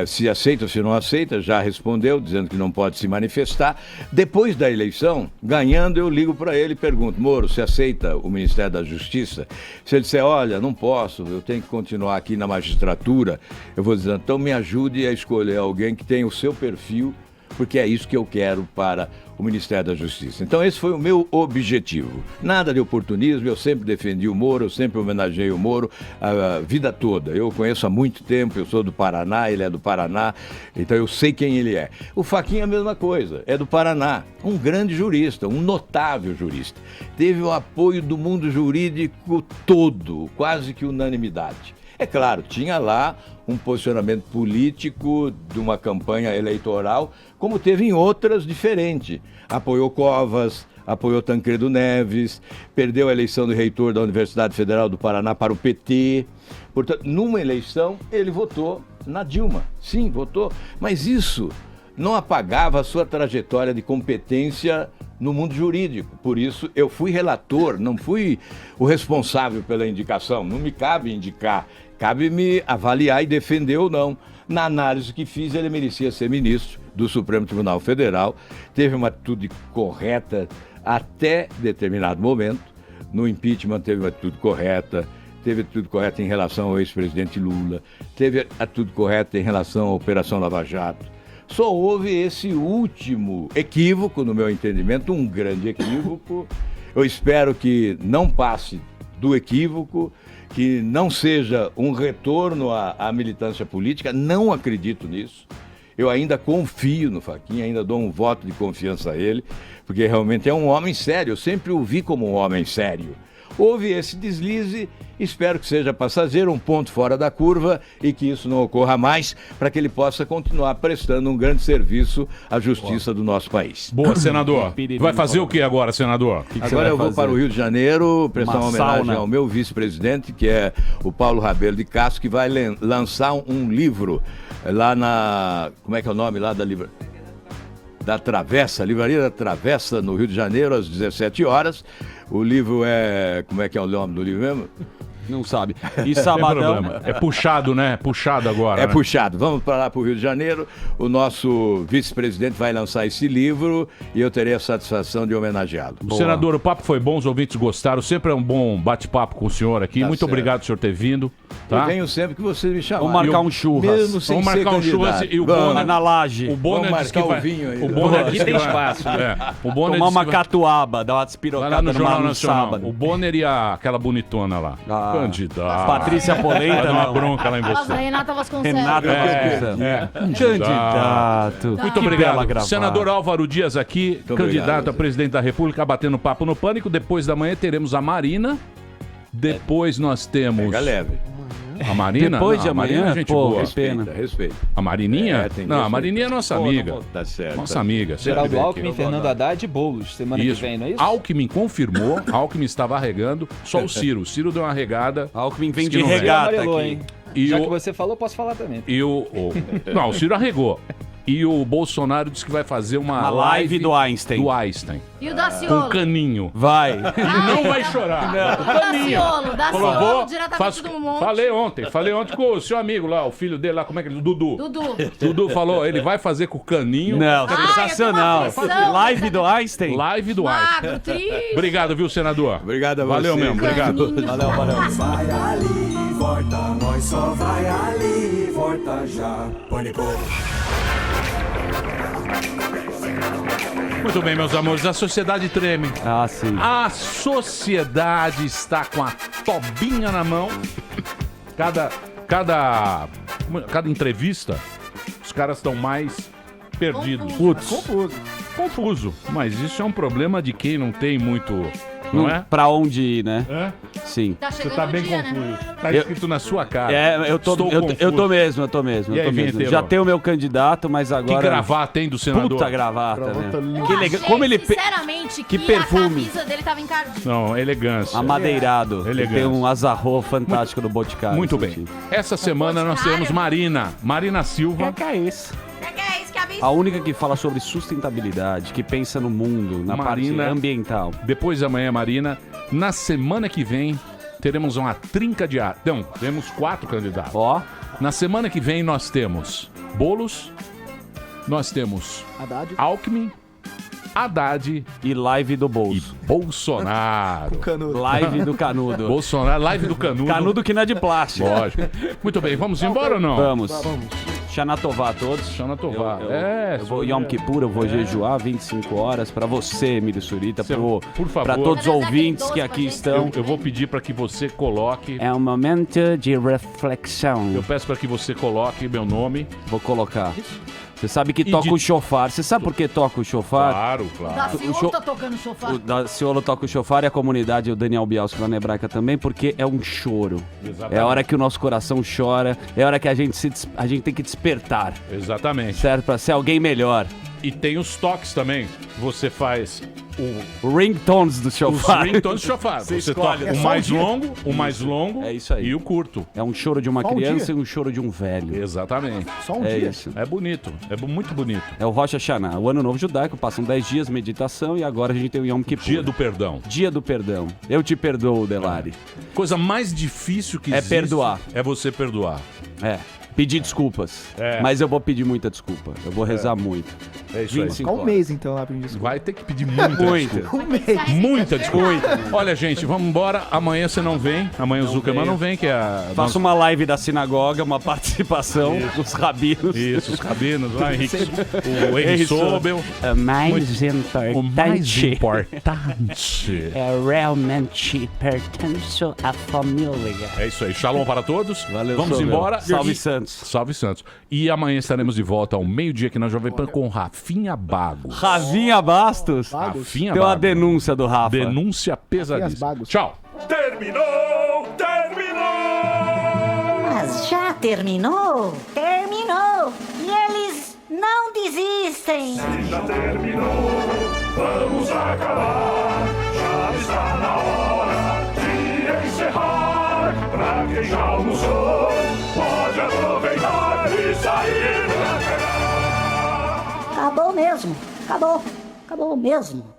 Se aceita ou se não aceita, já respondeu, dizendo que não pode se manifestar. Depois da eleição, ganhando, eu ligo para ele e pergunto: Moro, você aceita o Ministério da Justiça? Se ele disser, olha, não posso, eu tenho que continuar aqui na magistratura, eu vou dizer, então me ajude a escolher alguém que tenha o seu perfil, porque é isso que eu quero para o Ministério da Justiça. Então esse foi o meu objetivo. Nada de oportunismo, eu sempre defendi o Moro, eu sempre homenageei o Moro a vida toda. Eu o conheço há muito tempo, eu sou do Paraná, ele é do Paraná, então eu sei quem ele é. O Fachin é a mesma coisa, é do Paraná, um grande jurista, um notável jurista. Teve o apoio do mundo jurídico todo, quase que unanimidade. É claro, tinha lá um posicionamento político de uma campanha eleitoral, como teve em outras diferente. Apoiou Covas, apoiou Tancredo Neves, perdeu a eleição do reitor da Universidade Federal do Paraná para o PT. Portanto, numa eleição, ele votou na Dilma. Sim, votou. Mas isso não apagava a sua trajetória de competência no mundo jurídico. Por isso, eu fui relator, não fui o responsável pela indicação. Não me cabe indicar. Cabe-me avaliar e defender ou não. Na análise que fiz, ele merecia ser ministro do Supremo Tribunal Federal. Teve uma atitude correta até determinado momento. No impeachment teve uma atitude correta. Teve atitude correta em relação ao ex-presidente Lula. Teve atitude correta em relação à Operação Lava Jato. Só houve esse último equívoco, no meu entendimento, um grande equívoco. Eu espero que não passe do equívoco, que não seja um retorno à militância política. Não acredito nisso. Eu ainda confio no Fachin, ainda dou um voto de confiança a ele, porque realmente é um homem sério. Eu sempre o vi como um homem sério. Houve esse deslize, espero que seja passageiro, um ponto fora da curva e que isso não ocorra mais, para que ele possa continuar prestando um grande serviço à justiça do nosso país. Boa, senador. Vai fazer o que agora, senador? Agora eu vou para o Rio de Janeiro prestar uma homenagem ao meu vice-presidente, que é o Paulo Rabelo de Castro, que vai lançar um livro lá na... Como é que é o nome lá da livraria? Da Travessa, Livraria da Travessa, no Rio de Janeiro, às 17 horas. O livro é... Como é que é o nome do livro mesmo? Não sabe. E sabadão... É puxado, né? Puxado agora. É, né? Puxado. Vamos para lá para o Rio de Janeiro. O nosso vice-presidente vai lançar esse livro e eu terei a satisfação de homenageá-lo. Senador, o papo foi bom, os ouvintes gostaram. Sempre é um bom bate-papo com o senhor aqui. Tá Muito certo. obrigado por o senhor ter vindo. Tá? Eu venho sempre que você me chamar. Vamos marcar um churras. Mesmo sem Vamos ser marcar um churras candidato. e o Vamos. Bonner na laje. O Bonner Vamos disse que marcar vai... o vinho aí. O Bonner Aqui disse tem que vai- espaço. O Bonner Tomar disse uma que vai- catuaba, dar uma Vai lá despirocada no Jornal no Nacional. sábado. O Bonner e aquela bonitona lá. Candidato. Patrícia Polenta, Vai dar uma não. bronca lá em Nossa, você. Renata Vasconcelos. Renata Candidato. Muito Que bela obrigado. gravata. Senador Álvaro Dias aqui, candidato obrigado, a presidente da República, batendo papo no Pânico. Depois da manhã teremos a Marina. Depois nós temos... Pega leve. A Marina? Depois de Não, a Marina amanhã? é gente Pô, boa. que pena. Respeita. A Marininha? tem Não, a respeito. Marininha é nossa amiga. Tá certo. Nossa amiga. Geraldo Sabe? Alckmin, Fernando Haddad e Boulos, semana Isso. que vem, não é isso? Alckmin confirmou, Alckmin estava arregando, só o Ciro. O Ciro deu uma regada. Alckmin vem Diz que de não vem. regata Amarelou, aqui. hein? E Já o- que você falou, posso falar também. E Não, o Ciro arregou. E o Bolsonaro disse que vai fazer uma live do Einstein. Do Einstein. E o Com Daciolo? caninho. Vai. E não vai chorar. O Daciolo, Falou, diretamente faço- do monte. Falei ontem com o seu amigo lá, o filho dele lá, como é que ele... Dudu. Dudu. Dudu falou, ele vai fazer com o caninho. Não, Ai, sensacional. eu tenho uma aflição. Live do Einstein. Live do Einstein. Magro, triste. Obrigado, viu, senador? Obrigado a você. Valeu mesmo, obrigado. Valeu, valeu. Vai ali, volta, nós só vai ali, volta já. Pânico. Muito bem, meus amores, a sociedade treme. Ah, sim. A sociedade está com a tobinha na mão. Cada cada entrevista, os caras estão mais perdidos. Confuso. Mas isso é um problema de quem não tem muito... Não é? Pra onde ir, né? É? Sim. Você tá bem confuso. Né? Tá escrito na sua cara. Eu tô mesmo. E aí, Vinheteiro? Já tenho o meu candidato, mas agora... Que gravata tem do senador? Puta gravata, né? Que legal. Achei, Como ele... sinceramente, que a perfume. camisa dele tava encardida. Não, elegância. Amadeirado. Ele Elegância. tem um azarro fantástico do Boticário. Muito bem. Essa semana nós temos Marina Silva. Que é isso? A única que fala sobre sustentabilidade, que pensa no mundo, na parte ambiental. Depois da manhã, Marina. Na semana que vem, teremos uma trinca de ar. Então, temos 4 candidatos. Ó. Na semana que vem, nós temos Boulos, nós temos Alckmin, Haddad e live do Bolso. E Bolsonaro. Live do Canudo. Bolsonaro, live do Canudo. Canudo que não é de plástico. Lógico. Muito bem, vamos embora ou não? Vamos. Xanatová a todos. Xanatová. Eu vou Yom Kippur, eu vou jejuar 25 horas pra você, Emílio Surita, por favor. pra todos os ouvintes que aqui estão. Eu vou pedir para que você coloque... É um momento de reflexão. Eu peço para que você coloque meu nome. Vou colocar. Você sabe que toca o chofar. Você sabe por que toca o chofar? Claro. O Daciolo tá tocando chofar. O Daciolo toca o chofar e a comunidade, o Daniel Bialski lá na Hebraica também, porque é um choro. Exatamente. É a hora que o nosso coração chora, é a hora que a gente tem que despertar. Exatamente. Certo? Pra ser alguém melhor. E tem os toques também. Você faz o ringtones do chofar. Os ringtones do chofar. Você toca o mais longo é isso aí. E o curto. É um choro de uma criança e um choro de um velho. Exatamente. Só um dia. Isso. É bonito. É muito bonito. É o Rosh Hashanah, o Ano Novo Judaico. Passam 10 dias, meditação, e agora a gente tem o Yom Kippur. Dia do perdão. Dia do perdão. Eu te perdoo, Delari. Coisa mais difícil que existe perdoar. É você perdoar. Pedir desculpas. Mas eu vou pedir muita desculpa. Eu vou rezar muito. É isso aí. Ficar um mês então lá pedindo desculpa. Vai ter que pedir muita desculpa. Um mês. Muita desculpa. Olha, gente, vamos embora. Amanhã você não vem. Amanhã o Zuckerman não vem, que é a... Faço uma live da sinagoga, uma participação dos rabinos. Isso, os rabinos lá, o Henrique Sobel. O mais importante é realmente pertenço à família. É isso aí. Shalom para todos. Valeu, vamos Sobel. embora. Salve Santos. Salve Santos. E amanhã estaremos de volta ao meio-dia aqui na Jovem Pan com Rafinha Bagos. Rafinha Bastos? Rafinha Tem uma Bagos. denúncia do Rafa. Denúncia pesadíssima. Tchau. Terminou! Mas já terminou? Terminou! E eles não desistem! Se já terminou, vamos acabar. Já está na hora de encerrar. Pra quem já almoçou, pode aproveitar e sair pra cá. Acabou mesmo! Acabou! Acabou mesmo!